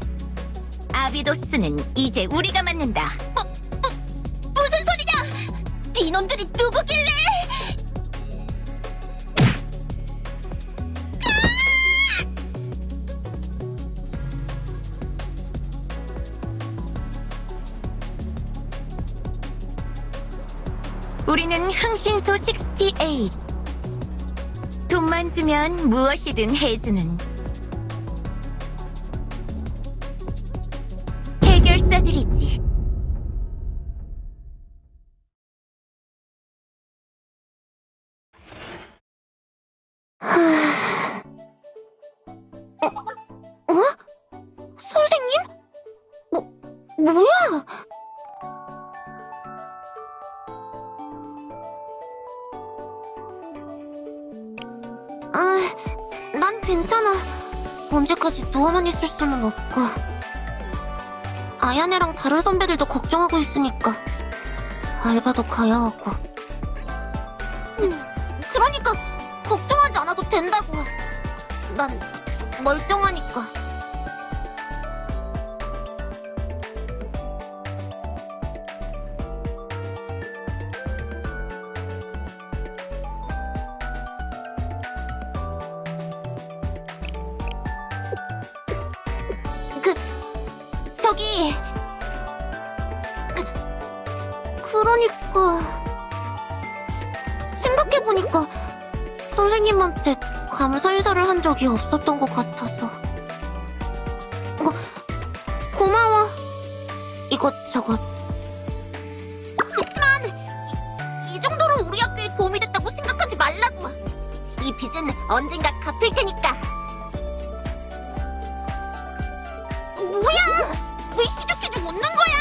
아비도스는 이제 우리가 맡는다. 무슨 소리냐? 이놈들이 누구길래? 우리는 흥신소 68. 돈만 주면 무엇이든 해주는 해결사들이지. 선생님? 뭐야? 난 괜찮아. 언제까지 누워만 있을 수는 없고. 아야네랑 다른 선배들도 걱정하고 있으니까 알바도 가야 하고. 그러니까 걱정하지 않아도 된다고. 난 멀쩡하니까. 저기 그러니까 생각해보니까 선생님한테 감사 인사를 한 적이 없었던 것 같아서. 고마워 이것저것. 그치만 이 정도로 우리 학교에 도움이 됐다고 생각하지 말라고. 이 빚은 언젠가 갚을 테니까. 뭐야? 왜 희죽희죽 웃는 거야?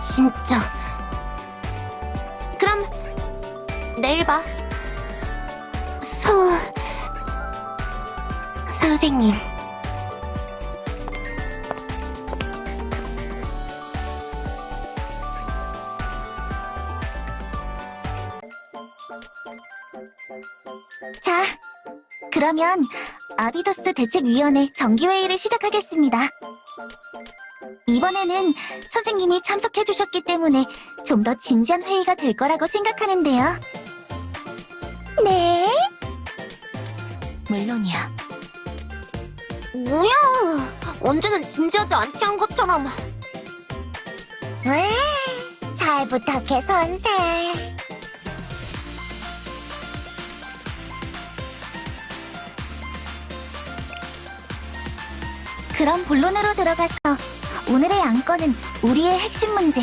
진짜. 그럼 내일 봐. 선생님. 자, 그러면 아비도스 대책위원회 정기회의를 시작하겠습니다. 이번에는 선생님이 참석해주셨기 때문에 좀 더 진지한 회의가 될 거라고 생각하는데요. 네? 물론이야. 뭐야? 언제는 진지하지 않게 한 것처럼. 왜? 잘 부탁해, 선생. 그럼 본론으로 들어가서 오늘의 안건은 우리의 핵심 문제.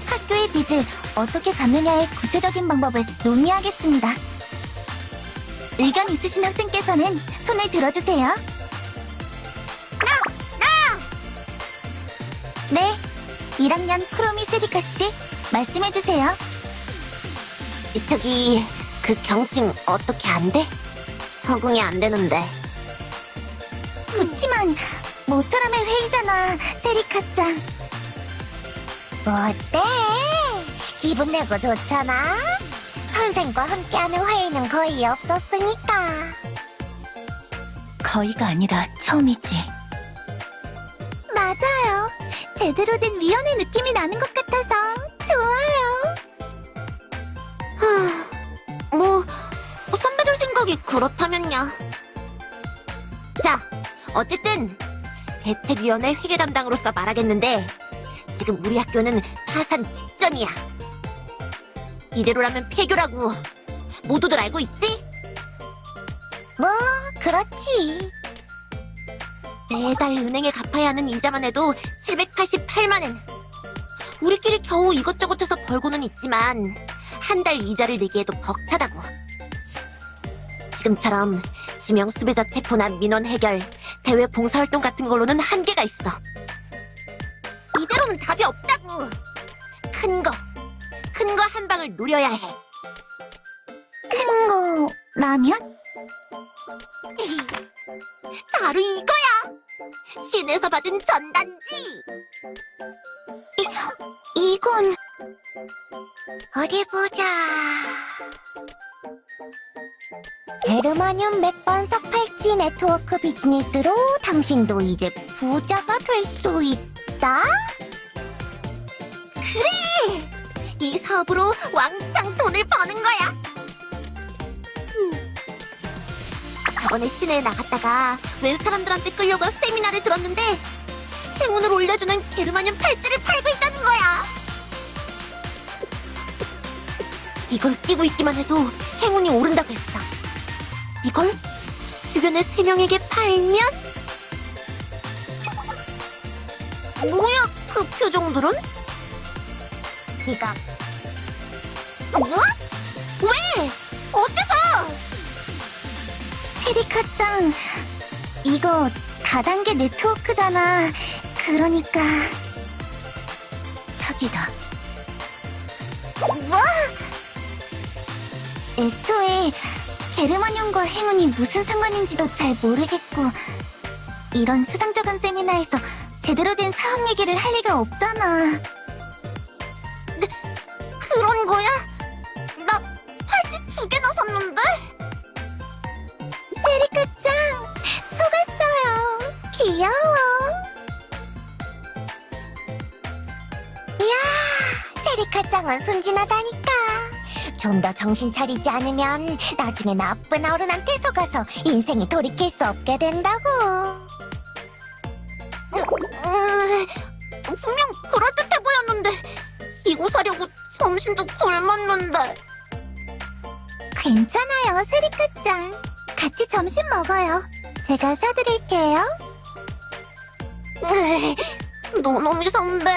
학교의 빚을 어떻게 갚느냐의 구체적인 방법을 논의하겠습니다. 의견 있으신 학생께서는 손을 들어주세요. 네, 1학년 크로미 세리카 씨, 말씀해주세요. 저기 그 경칭 어떻게 안 돼? 적응이 안 되는데. 그치만 모처럼의 회의잖아, 세리카짱. 뭐 어때? 기분 내고 좋잖아? 선생과 함께하는 회의는 거의 없었으니까. 거의가 아니라 처음이지. 맞아요. 제대로 된 위원회 느낌이 나는 것 같아서 좋아요. 뭐 선배들 생각이 그렇다면야. 자, 어쨌든 대책위원회 회계 담당으로서 말하겠는데 지금 우리 학교는 파산 직전이야. 이대로라면 폐교라고. 모두들 알고 있지? 뭐 그렇지. 매달 은행에 갚아야 하는 이자만 해도 788만 원. 우리끼리 겨우 이것저것 해서 벌고는 있지만 한 달 이자를 내기에도 벅차다고. 지금처럼 지명 수배자 체포나 민원 해결, 대외 봉사활동 같은 걸로는 한계가 있어. 이대로는 답이 없다고. 큰 거 한 방을 노려야 해. 큰 거라면? 바로 이거야! 신에서 받은 전단지! 이건 어디 보자. 베르마늄 맥반석 팔찌 네트워크 비즈니스로 당신도 이제 부자가 될 수 있다? 이 사업으로 왕창 돈을 버는 거야! 저번에 시내에 나갔다가 웬 사람들한테 끌려가 세미나를 들었는데 행운을 올려주는 게르마늄 팔찌를 팔고 있다는 거야! 이걸 끼고 있기만 해도 행운이 오른다고 했어. 이걸 주변의 3명에게 팔면? 뭐야, 그 표정들은? 이거 뭐? 왜? 어째서? 세리카짱, 이거 다단계 네트워크잖아. 그러니까 사기다. 뭐? 애초에 게르마늄과 행운이 무슨 상관인지도 잘 모르겠고 이런 수상적인 세미나에서 제대로 된 사업 얘기를 할 리가 없잖아. 그런 거야? 나 팔찌 2개나 샀는데? 세리카짱 속았어요. 귀여워. 이야, 세리카짱은 순진하다니까. 좀 더 정신 차리지 않으면 나중에 나쁜 어른한테 속아서 인생이 돌이킬 수 없게 된다고. 분명 그럴듯해 보였는데 이거 사려고 점심도 굶었는데. 괜찮아요, 세리카짱. 같이 점심 먹어요. 제가 사드릴게요. 노노미 선배.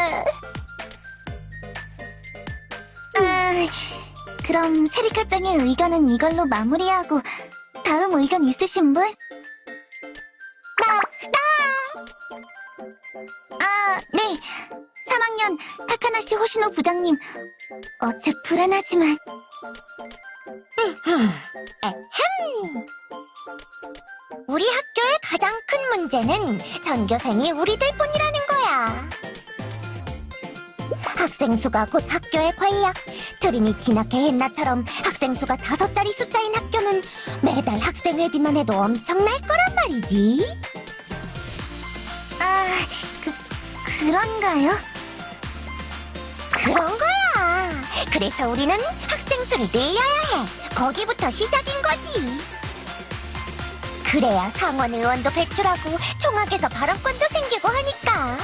그럼 세리카짱의 의견은 이걸로 마무리하고 다음 의견 있으신 분? 네. 3학년 타카나시 호시노 부장님. 어째 불안하지만 우리 학교의 가장 큰 문제는 전교생이 우리들 뿐이라는 거야. 학생 수가 곧 학교의 권력. 트리니티나 게헨나처럼 학생 수가 5자리 숫자인 학교는 매달 학생 회비만 해도 엄청날 거란 말이지. 그런가요? 그런 거야. 그래서 우리는 학생 수를 늘려야 해. 거기부터 시작인 거지. 그래야 상원 의원도 배출하고 총학에서 발언권도 생기고 하니까.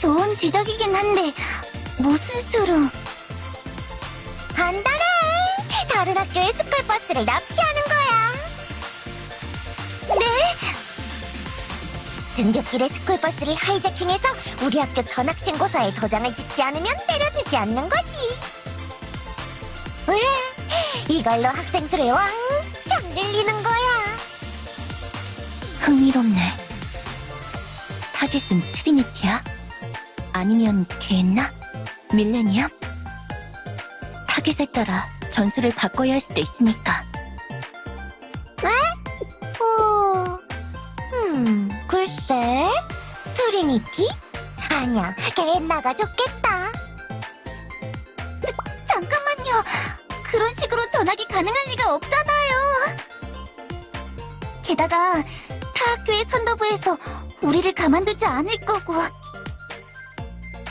좋은 지적이긴 한데 무슨 수로? 간단해. 다른 학교의 스쿨버스를 납치하는 거야. 네? 등굣길의 스쿨버스를 하이제킹해서 우리 학교 전학신고서에 도장을 찍지 않으면 때려주지 않는 거지. 왜? 이걸로 학생 수를 왕창 늘리는 거야. 흥미롭네. 타겟은 트리니티야? 아니면 게했나? 밀레니엄? 타겟에 따라 전술을 바꿔야 할 수도 있으니까. 글쎄. 트리니티? 아니야, 게엔나가 좋겠다. 잠깐만요. 그런 식으로 전학이 가능할 리가 없잖아요. 게다가 타 학교의 선도부에서 우리를 가만두지 않을 거고.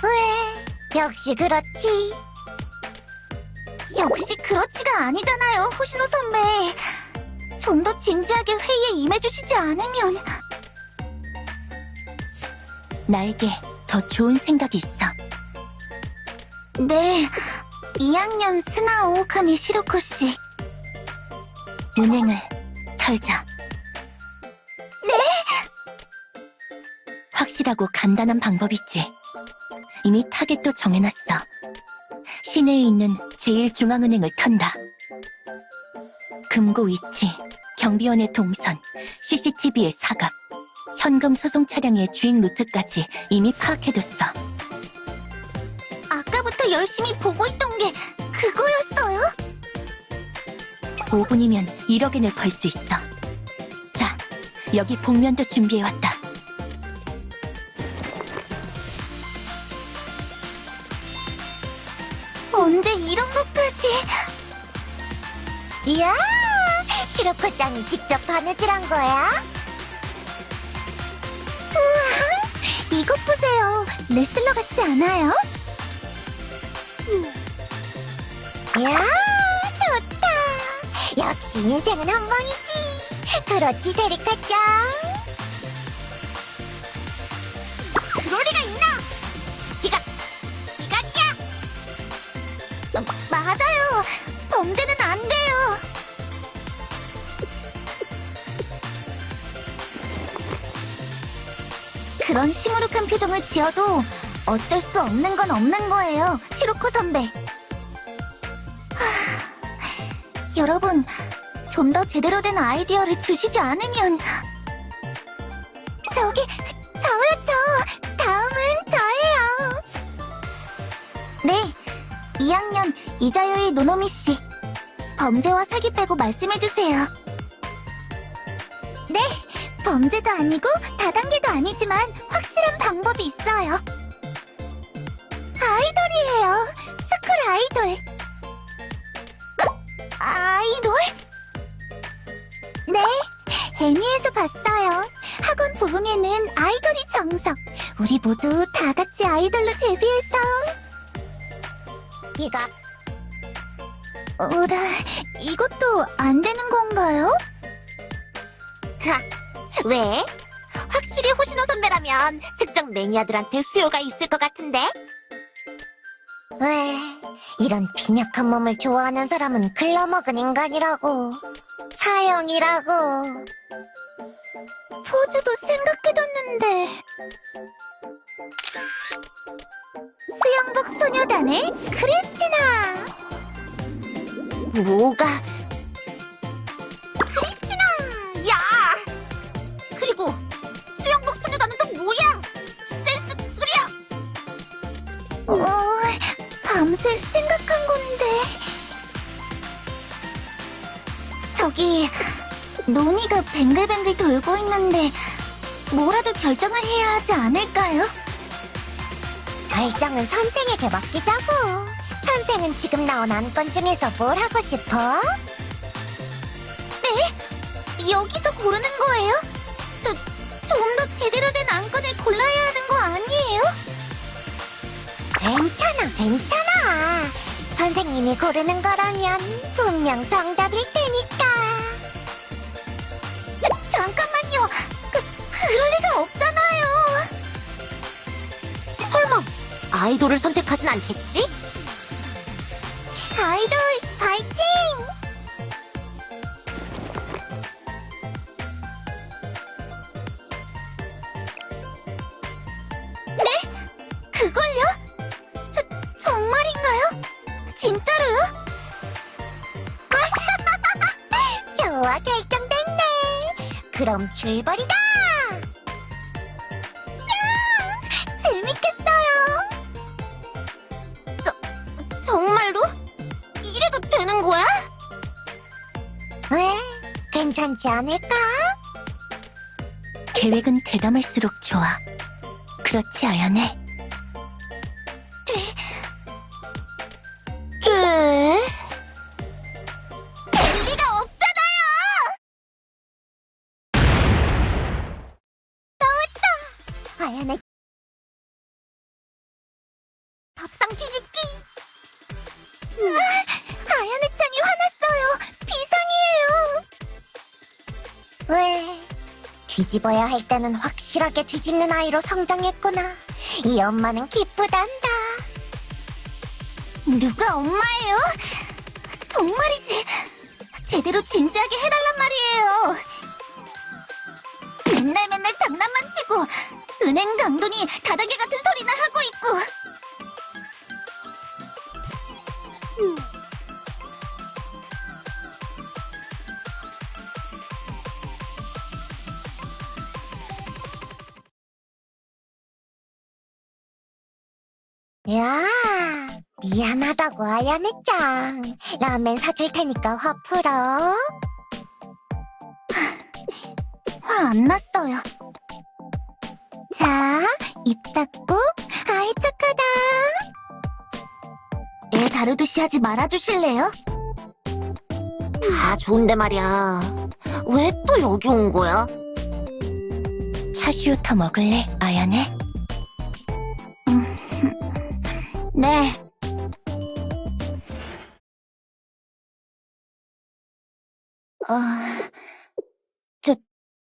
왜? 역시 그렇지. 역시 그렇지가 아니잖아요, 호시노 선배. 좀 더 진지하게 회의에 임해주시지 않으면. 나에게 더 좋은 생각이 있어. 네, 2학년 스나 오오카미 시로코 씨. 은행을 털자. 네? 확실하고 간단한 방법이지. 이미 타겟도 정해놨어. 시내에 있는 제1중앙은행을 턴다. 금고 위치, 경비원의 동선, CCTV의 사각, 현금 소송 차량의 주행 루트까지 이미 파악해뒀어. 아까부터 열심히 보고 있던 게 그거였어요? 5분이면 1억엔을 벌 수 있어. 자, 여기 복면도 준비해왔다. 언제 이런 것까지? 이야, 시로코짱이 직접 바느질한 거야? 우와, 이것 보세요. 레슬러 같지 않아요? 이야, 좋다. 역시 인생은 한 번이지. 그렇지, 세리카짱. 그럴 리가 있나? 이각이야! 맞아요. 범죄는 안 돼요. 그런 시무룩한 표정을 지어도 어쩔 수 없는 건 없는 거예요, 시로코 선배. 여러분, 좀 더 제대로 된 아이디어를 주시지 않으면... 저요. 다음은 저예요. 네, 2학년 이자요이 노노미 씨. 범죄와 사기 빼고 말씀해주세요. 네, 범죄도 아니고 다단계도 아니지만 확실한 방법이 있어요. 아이돌이에요. 스쿨 아이돌. 아이돌? 네, 애니에서 봤어요. 학원 부흥에는 아이돌이 정석. 우리 모두 다 같이 아이돌로 데뷔해서. 이각. 어라, 이것도 안 되는 건가요? 왜? 확실히 호시노 선배라면 특정 매니아들한테 수요가 있을 것 같은데? 왜, 이런 빈약한 몸을 좋아하는 사람은 글러먹은 인간이라고. 사형이라고. 포즈도 생각해뒀는데. 수영복 소녀단의 크리스티나! 뭐가? 크리스티나! 야! 그리고 수영복 소녀단은 또 뭐야? 센스 구려! 밤새 생각한 건데. 저기, 논이가 뱅글뱅글 돌고 있는데 뭐라도 결정을 해야 하지 않을까요? 결정은 선생에게 맡기자고. 선생은 지금 나온 안건 중에서 뭘 하고 싶어? 여기서 고르는 거예요? 좀 더 제대로 된 안건을 골라야 하는 거 아니에요? 괜찮아. 선생님이 고르는 거라면 분명 정답일 테니까. 잠깐만요. 그럴 리가 없잖아요. 설마 아이돌을 선택하진 않겠지? 아이돌 파이팅! 그걸요? 정말인가요? 진짜로요? 좋아, 결정됐네. 그럼 출발이다. 재밌겠어요. 정말로? 이래도 되는 거야? 왜? 괜찮지 않을까? 계획은 대담할수록 좋아. 그렇지, 아연해? 될 리가 없잖아요. 아연의 밥상 뒤집기. 아야네 짱이 화났어요. 비상이에요. 왜? 뒤집어야 할 때는 확실하게 뒤집는 아이로 성장했구나. 이 엄마는 기쁘단다. 누가 엄마예요? 정말이지. 제대로 진지하게 해달란 말이에요. 맨날 장난만 치고 은행 강도니 다단계 같은 소리나 하고 있고. 야, 미안하다고 아야네짱. 라멘 사줄 테니까 화 풀어. 화 안 났어요. 자, 입 닫고. 아이 착하다. 애 다루듯이 하지 말아주실래요? 다 좋은데 말이야. 왜 또 여기 온 거야? 차슈우터 먹을래, 아야네? 네.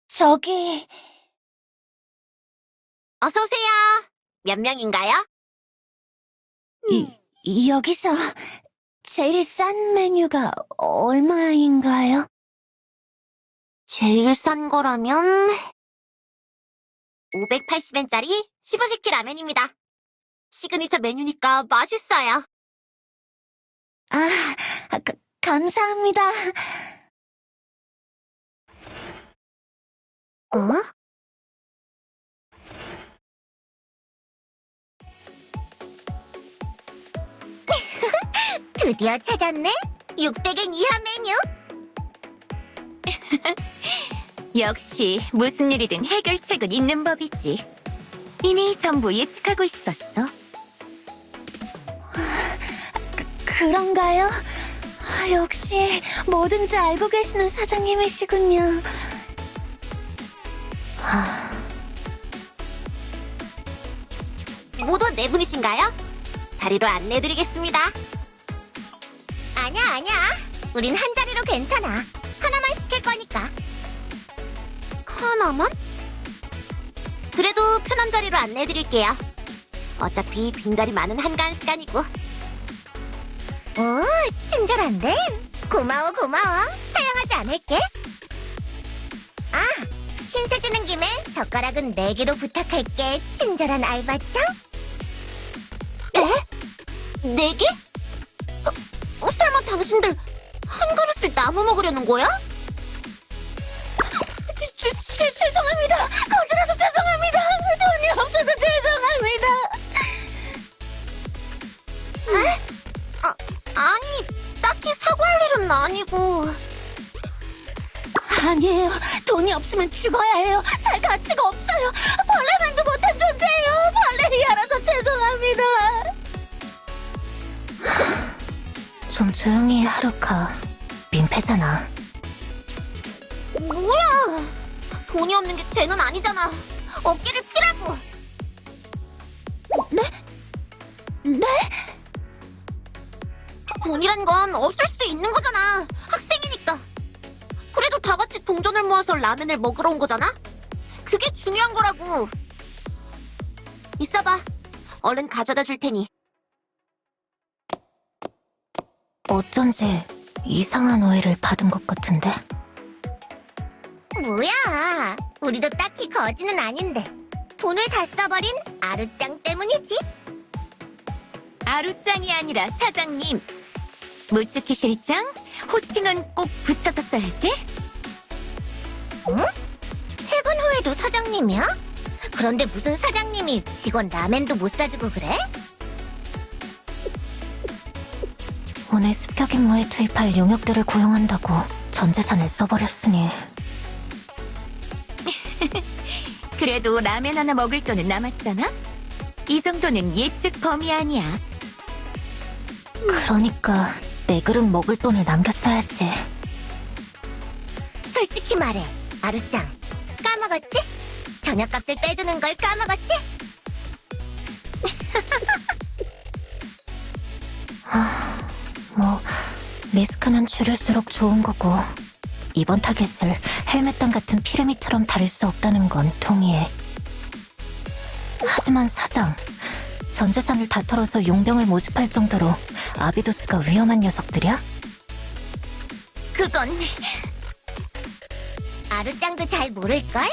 저기... 어서 오세요. 몇 명인가요? 여기서 제일 싼 메뉴가 얼마인가요? 제일 싼 거라면 580엔짜리 15세키 라면입니다. 시그니처 메뉴니까 맛있어요. 감사합니다. 어? 드디어 찾았네? 600엔 이하 메뉴? 역시 무슨 일이든 해결책은 있는 법이지. 이미 전부 예측하고 있었어. 그런가요? 역시 뭐든지 알고 계시는 사장님이시군요. 모두 네 분이신가요? 자리로 안내해드리겠습니다. 아니야. 우린 한 자리로 괜찮아. 하나만 시킬 거니까. 하나만? 그래도 편한 자리로 안내해드릴게요. 어차피 빈자리 많은 한가한 시간이고. 오, 친절한데? 고마워. 사양하지 않을게. 아, 신세 주는 김에 젓가락은 4개로 부탁할게. 친절한 알바짱. 네 개? 설마 당신들 한 그릇을 나눠 먹으려는 거야? 죄송합니다. 거절해서 죄송합니다. 돈이 없어서 죄송합니다. 아니, 딱히 사과할 일은 아니고. 아니에요. 돈이 없으면 죽어야 해요. 살 가치가 없어요. 벌레만도 못한 존재예요. 벌레를 알아서 죄송합니다. 좀 조용히 해, 하루카. 민폐잖아. 뭐야? 돈이 없는 게 죄는 아니잖아. 어깨를 피라고. 네? 돈이란 건 없을 수도 있는 거잖아. 학생이니까. 그래도 다 같이 동전을 모아서 라면을 먹으러 온 거잖아? 그게 중요한 거라고. 있어봐. 얼른 가져다 줄 테니. 어쩐지 이상한 오해를 받은 것 같은데. 뭐야? 우리도 딱히 거지는 아닌데. 돈을 다 써버린 아루짱 때문이지. 아루짱이 아니라 사장님. 무츠키 실장, 호칭은 꼭 붙여서 써야지. 퇴근 후에도 사장님이야? 그런데 무슨 사장님이 직원 라멘도 못 사주고 그래? 오늘 습격 임무에 투입할 용역들을 고용한다고 전 재산을 써버렸으니. 그래도 라면 하나 먹을 돈은 남았잖아? 이 정도는 예측 범위 아니야. 그러니까 내 그릇 먹을 돈을 남겼어야지. 솔직히 말해, 아루짱. 까먹었지? 저녁값을 빼주는 걸 까먹었지? 뭐 리스크는 줄일수록 좋은 거고 이번 타겟을 헬멧단 같은 피라미처럼 다룰 수 없다는 건 동의해. 하지만 사장, 전 재산을 다 털어서 용병을 모집할 정도로 아비도스가 위험한 녀석들이야? 그건 아루짱도 잘 모를걸?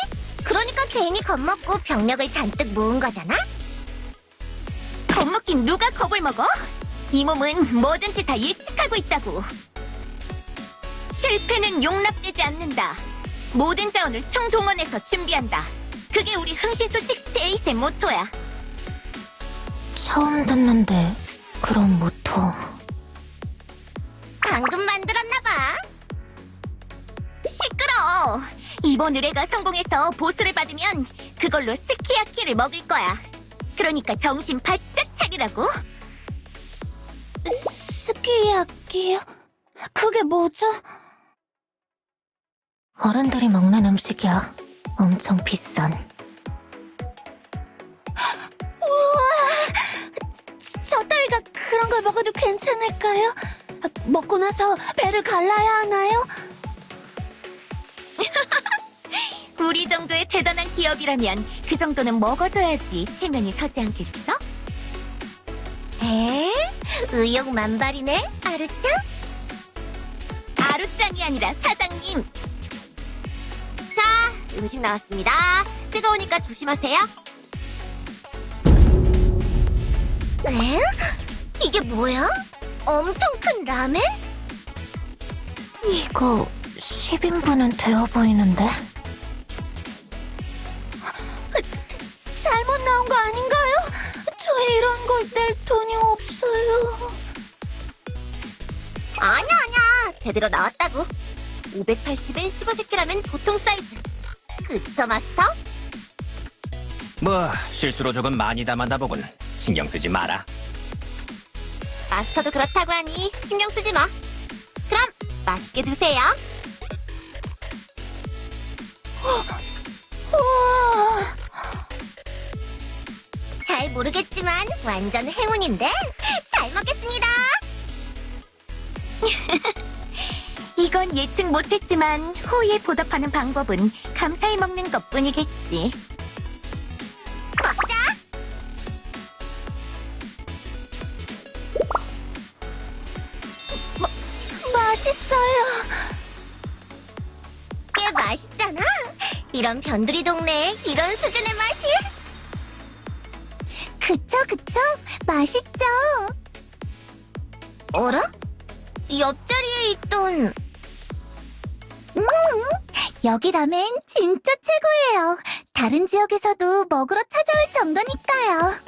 그러니까 괜히 겁먹고 병력을 잔뜩 모은 거잖아? 겁먹긴 누가 겁을 먹어? 이 몸은 뭐든지 다 예측하고 있다고. 실패는 용납되지 않는다. 모든 자원을 총동원해서 준비한다. 그게 우리 흥신소 68의 모토야. 처음 듣는데 그런 모토. 방금 만들었나봐. 시끄러. 이번 의뢰가 성공해서 보수를 받으면 그걸로 스키야키를 먹을 거야. 그러니까 정신 바짝 차리라고. 스키야키요? 그게 뭐죠? 어른들이 먹는 음식이야. 엄청 비싼. 우와! 저 따위가 그런 걸 먹어도 괜찮을까요? 먹고 나서 배를 갈라야 하나요? 우리 정도의 대단한 기업이라면 그 정도는 먹어줘야지 체면이 서지 않겠어? 에? 의욕 만발이네, 아르짱? 아루짱이 아니라 사장님. 자, 음식 나왔습니다. 뜨거우니까 조심하세요. 에? 이게 뭐야? 엄청 큰 라멘? 이거 10인분은 되어 보이는데? 잘못 나온 거 아닌가요? 저 이런 걸 낼 돈이 없어요. 아니야. 제대로 나왔다고. 580엔 15새끼라면 보통 사이즈. 그쵸, 마스터? 뭐 실수로 조금 많이 담았다 보군. 신경 쓰지 마라. 마스터도 그렇다고 하니 신경 쓰지 마. 그럼 맛있게 드세요. 우와. 잘 모르겠지만 완전 행운인데 잘 먹겠습니다. 이건 예측 못했지만 호의에 보답하는 방법은 감사히 먹는 것뿐이겠지. 먹자. 맛있어요. 꽤 맛있잖아. 이런 변두리 동네에 이런 수준의 맛이. 그쵸. 맛있죠. 어라? 옆자리에 있던... 여기 라멘 진짜 최고예요. 다른 지역에서도 먹으러 찾아올 정도니까요.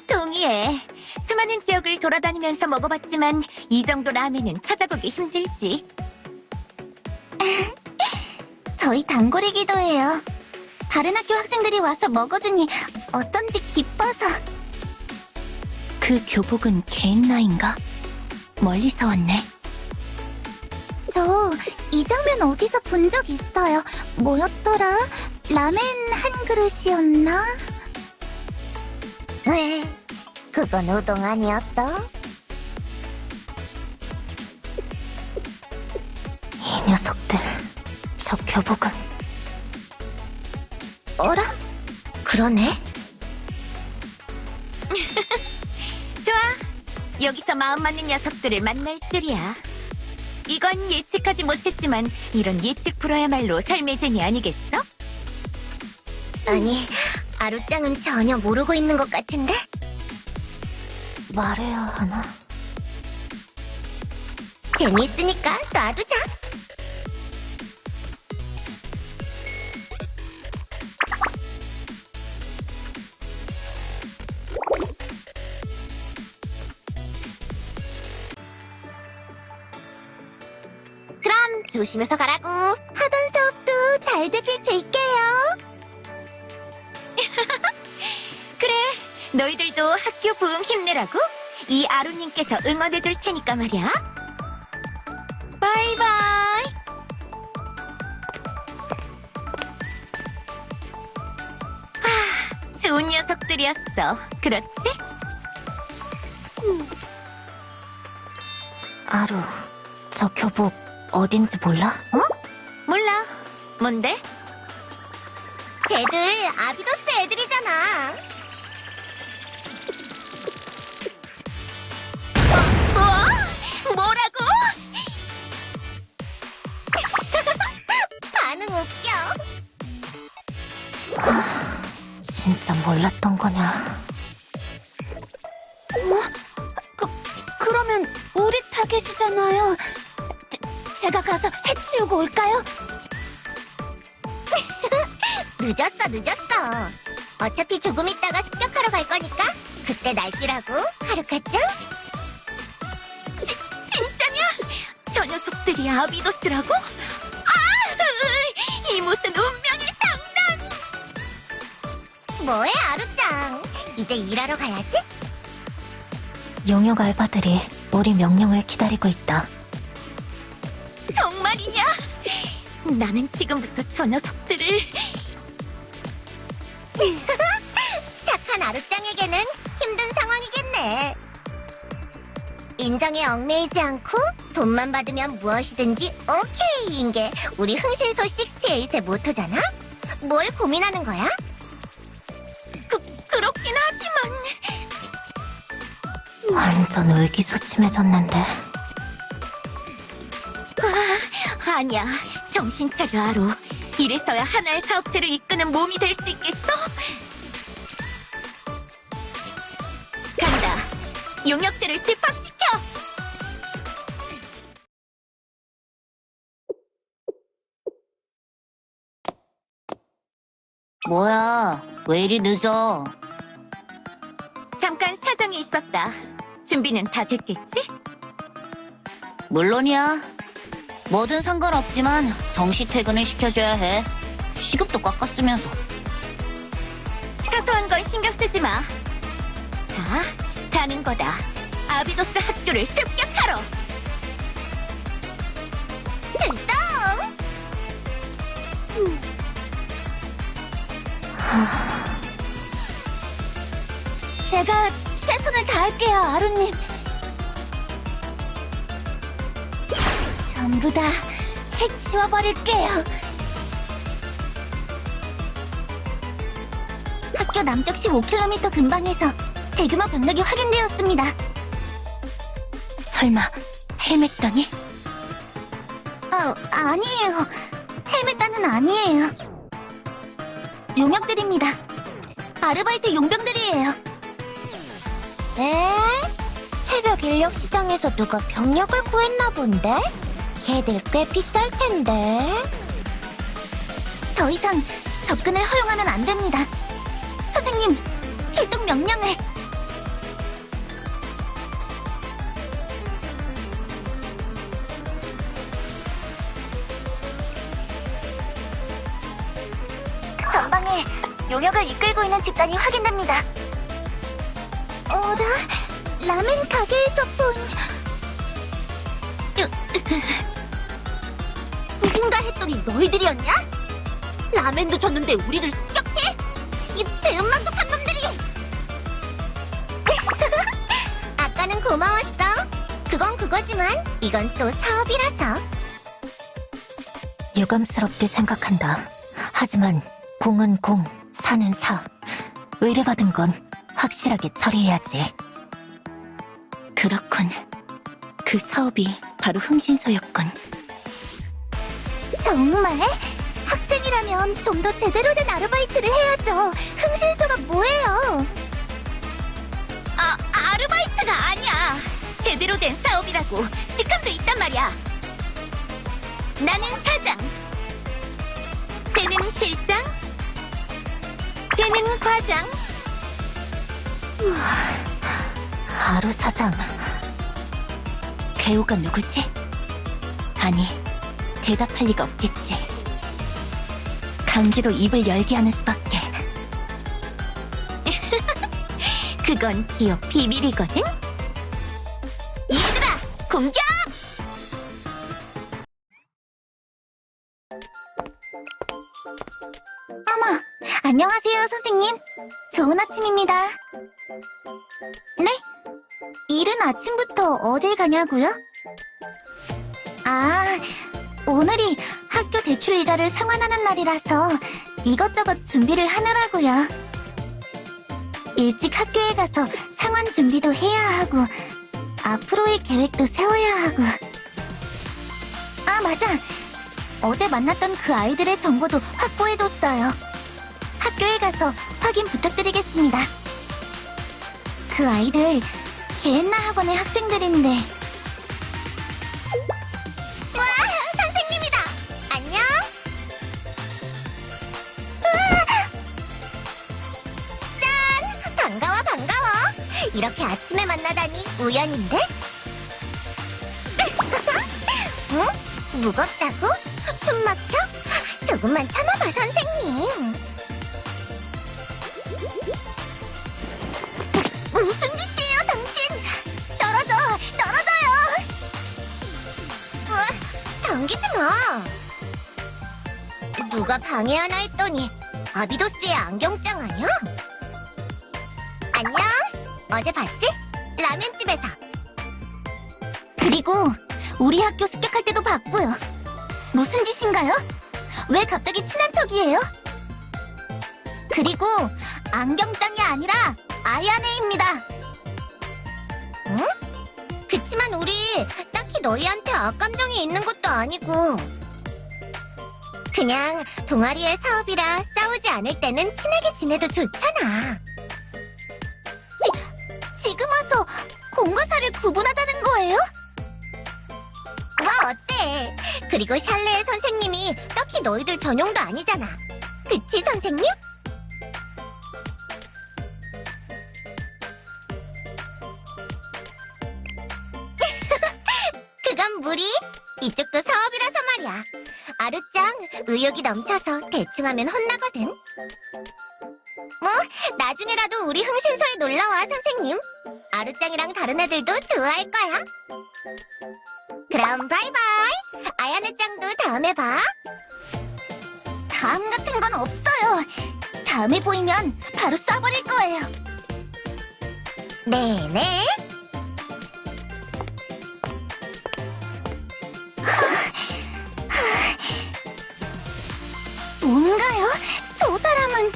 동의해. 수많은 지역을 돌아다니면서 먹어봤지만 이 정도 라면은 찾아보기 힘들지. 저희 단골이기도 해요. 다른 학교 학생들이 와서 먹어주니 어쩐지 기뻐서. 그 교복은 개인 나인가? 멀리서 왔네. 저 이 장면 어디서 본 적 있어요. 뭐였더라? 라멘 한 그릇이었나? 왜? 그건 우동 아니었어? 이 녀석들. 저 교복은. 어라? 그러네. 좋아. 여기서 마음 맞는 녀석들을 만날 줄이야. 이건 예측하지 못했지만 이런 예측 불허야말로 삶의 재미 아니겠어? 아니, 아루짱은 전혀 모르고 있는 것 같은데? 말해야 하나? 재미있으니까 놔두자. 그럼 조심해서 가라고. 하던 수업도 잘 되길 빌게요. 그래. 너희들도 학교 부흥 힘내라고? 이 아루님께서 응원해줄 테니까 말이야. 바이바이. 좋은 녀석들이었어. 그렇지? 아루, 저 교복 어딘지 몰라? 몰라. 뭔데? 쟤들 아비도스 애들이잖아. 우와! 뭐라고? 반응 웃겨. 진짜 몰랐던 거냐? 그러면 우리 타겟이잖아요. 제가 가서 해치우고 올까요? 늦었어. 어차피 조금 있다가 습격하러 갈 거니까 그때 날뛰라고, 하루카짱? 진짜냐? 저 녀석들이 아비도스라고? 이 무슨 운명의 장난! 뭐해, 아루짱? 이제 일하러 가야지? 용역 알바들이 우리 명령을 기다리고 있다. 정말이냐? 나는 지금부터 저 녀석들을... 착한 아루짱에게는 힘든 상황이겠네. 인정에 얽매이지 않고 돈만 받으면 무엇이든지 오케이인 게 우리 흥신소 68의 모토잖아? 뭘 고민하는 거야? 그렇긴 하지만... 완전 의기소침해졌는데. 아니야, 정신 차려, 아로. 이래서야 하나의 사업체를 이끄는 몸이 될 수 있겠어? 간다. 용역들을 집합시켜! 뭐야, 왜 이리 늦어? 잠깐 사정이 있었다. 준비는 다 됐겠지? 물론이야. 뭐든 상관없지만 정시 퇴근을 시켜줘야 해. 시급도 깎았으면서. 사소한 건 신경 쓰지 마. 자, 가는 거다. 아비도스 학교를 습격하러! 출동! 제가 최선을 다할게요, 아루님. 전부 다 해치워버릴게요. 학교 남쪽 15km 근방에서 대규모 병력이 확인되었습니다. 설마 헬멧단이? 아니에요. 헬멧단은 아니에요. 용역들입니다. 아르바이트 용병들이에요. 에? 새벽 인력시장에서 누가 병력을 구했나 본데? 걔들 꽤 비쌀 텐데. 더 이상 접근을 허용하면 안 됩니다. 선생님, 출동 명령을. 전방에 용역을 이끌고 있는 집단이 확인됩니다. 어라? 라멘 가게에서 본... 누군가 했더니 너희들이었냐? 라멘도 줬는데 우리를 습격해? 이 배은망덕한 놈들이! 아까는 고마웠어. 그건 그거지만 이건 또 사업이라서. 유감스럽게 생각한다. 하지만 공은 공, 사는 사. 의뢰받은 건 확실하게 처리해야지. 그렇군. 그 사업이 바로 흥신소였군. 정말? 학생이라면 좀 더 제대로 된 아르바이트를 해야죠. 흥신소가 뭐예요? 아르바이트가 아니야. 제대로 된 사업이라고. 직함도 있단 말이야. 나는 사장. 쟤는 실장. 쟤는 과장. 하루 사장. 배우가 누구지? 아니, 대답할 리가 없겠지. 강제로 입을 열게 하는 수밖에. 그건 기업 비밀이거든? 얘들아, 공격! 어머, 안녕하세요, 선생님. 좋은 아침입니다. 네? 이른 아침부터 어딜 가냐고요? 아, 오늘이 학교 대출 이자를 상환하는 날이라서 이것저것 준비를 하느라고요. 일찍 학교에 가서 상환 준비도 해야 하고 앞으로의 계획도 세워야 하고. 아, 맞아. 어제 만났던 그 아이들의 정보도 확보해뒀어요. 학교에 가서 확인 부탁드리겠습니다. 그 아이들 게엔나 학원의 학생들인데. 와, 선생님이다. 안녕. 짠! 반가워, 반가워. 이렇게 아침에 만나다니 우연인데? 응? 무겁다고? 숨 막혀? 조금만 참아봐, 선생님. 무슨 짓이에요, 당신? 떨어져요. 당기지 마. 누가 방해하나 했더니 아비도스의 안경짱 아니야? 안녕. 어제 봤지? 라면집에서. 그리고 우리 학교 습격할 때도 봤고요. 무슨 짓인가요? 왜 갑자기 친한 척이에요? 그리고 안경짱이 아니라 아야네입니다. 응? 그치만 우리 딱히 너희한테 악감정이 있는 것도 아니고 그냥 동아리의 사업이라 싸우지 않을 때는 친하게 지내도 좋잖아. 지금 와서 공과 사를 구분하자는 거예요? 뭐 어때? 그리고 샬레의 선생님이 딱히 너희들 전용도 아니잖아. 그치, 선생님? 그건 무리. 이쪽도 사업이라서 말이야. 아루짱, 의욕이 넘쳐서 대충 하면 혼나거든. 뭐, 나중에라도 우리 흥신소에 놀러와, 선생님. 아루짱이랑 다른 애들도 좋아할 거야. 그럼 바이바이. 아야네짱도 다음에 봐. 다음 같은 건 없어요. 다음에 보이면 바로 쏴버릴 거예요. 네네. 뭔가요? 저 사람은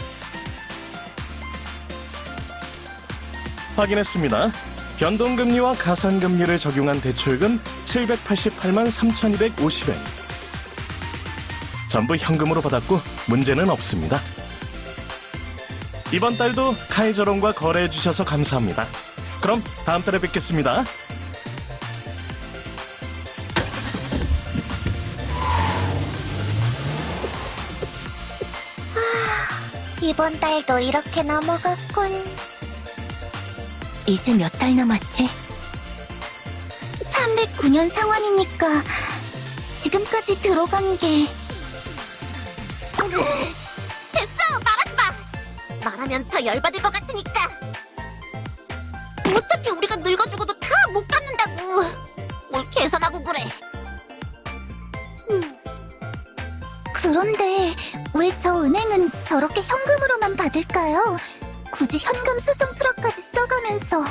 확인했습니다. 변동금리와 가산금리를 적용한 대출금 788만 3,250엔. 전부 현금으로 받았고 문제는 없습니다. 이번 달도 카이저론과 거래해 주셔서 감사합니다. 그럼 다음 달에 뵙겠습니다. 이번 달도 이렇게 넘어갔군. 이제 몇 달 남았지? 309년 상환이니까 지금까지 들어간 게 됐어, 말하지 마. 말하면 더 열받을 것 같으니까. 어차피 우리가 늙어 죽어도 다 못 갚는다고. 뭘 계산하고 그래. 그런데 왜 저 은행은 저렇게 현금으로만 받을까요? 굳이 현금 수송 트럭까지 써가면서.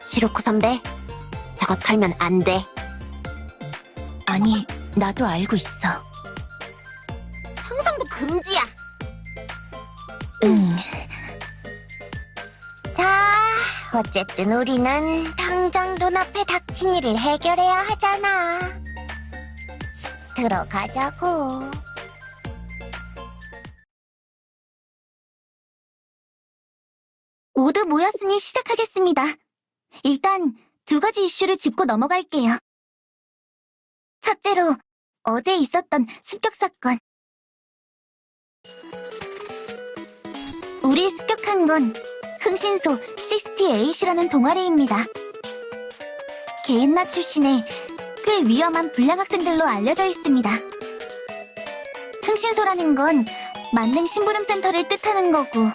시로코 선배, 저거 털면 안 돼. 아니, 나도 알고 있어. 상상도 금지야. 응. 자, 어쨌든 우리는 당장 눈앞에 닥친 일을 해결해야 하잖아. 들어가자고. 모두 모였으니 시작하겠습니다. 일단 2가지 이슈를 짚고 넘어갈게요. 첫째로 어제 있었던 습격 사건. 우리 습격한 건 흥신소 68이라는 동아리입니다. 게엔나 출신의 꽤 위험한 불량 학생들로 알려져 있습니다. 흥신소라는 건 만능 심부름센터를 뜻하는 거고,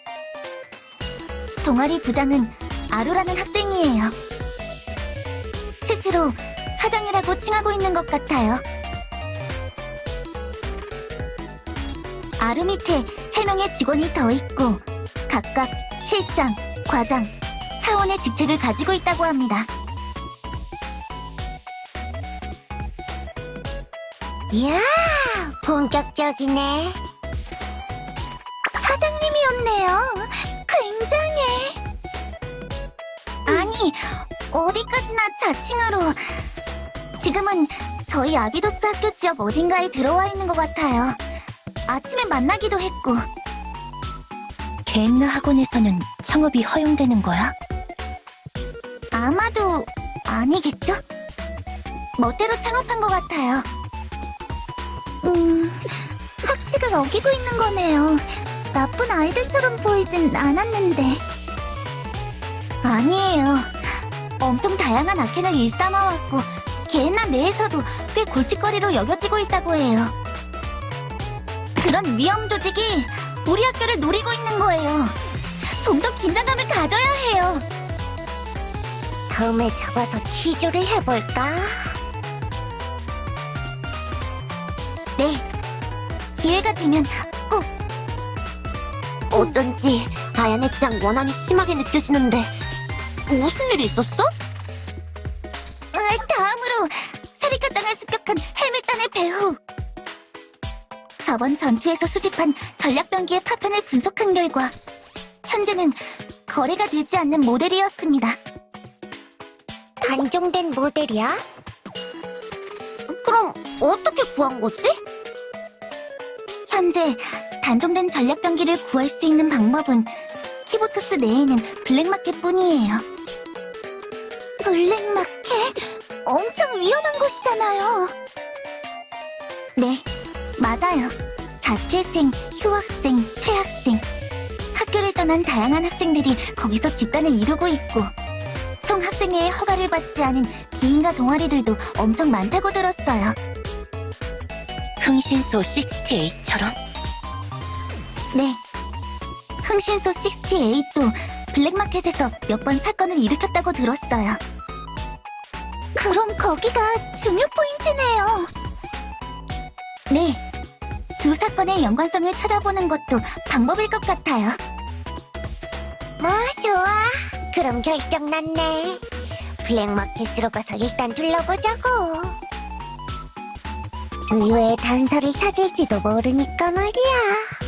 동아리 부장은 아루라는 학생이에요. 스스로 사장이라고 칭하고 있는 것 같아요. 아루 밑에 3명의 직원이 더 있고 각각 실장, 과장, 사원의 직책을 가지고 있다고 합니다. 이야, 본격적이네. 사장님이었네요. 굉장해. 아니, 어디까지나 자칭으로. 지금은 저희 아비도스 학교 지역 어딘가에 들어와 있는 것 같아요. 아침에 만나기도 했고. 게엔나 학원에서는 창업이 허용되는 거야? 아마도 아니겠죠? 멋대로 창업한 것 같아요. 학칙을 어기고 있는 거네요. 나쁜 아이들처럼 보이진 않았는데. 아니에요. 엄청 다양한 악행을 일삼아왔고 개나 내에서도 꽤 골칫거리로 여겨지고 있다고 해요. 그런 위험 조직이 우리 학교를 노리고 있는 거예요. 좀 더 긴장감을 가져야 해요. 다음에 잡아서 취조를 해볼까? 네. 기회가 되면 꼭. 어쩐지 아야네 짱 원한이 심하게 느껴지는데 무슨 일이 있었어? 다음으로 사리카짱을 습격한 헬멧단의 배후. 저번 전투에서 수집한 전략병기의 파편을 분석한 결과 현재는 거래가 되지 않는 모델이었습니다. 단종된 모델이야? 그럼 어떻게 구한 거지? 현재 단종된 전략병기를 구할 수 있는 방법은 키보토스 내에 있는 블랙마켓뿐이에요. 블랙마켓? 엄청 위험한 곳이잖아요. 네, 맞아요. 자퇴생, 휴학생, 퇴학생. 학교를 떠난 다양한 학생들이 거기서 집단을 이루고 있고 총 학생회의 허가를 받지 않은 기인과 동아리들도 엄청 많다고 들었어요. 흥신소 68처럼? 네. 흥신소 68도 블랙마켓에서 몇 번 사건을 일으켰다고 들었어요. 그럼 거기가 중요 포인트네요. 네. 두 사건의 연관성을 찾아보는 것도 방법일 것 같아요. 뭐 좋아. 그럼 결정 났네. 블랙마켓으로 가서 일단 둘러보자고. 의외의 단서를 찾을지도 모르니까 말이야.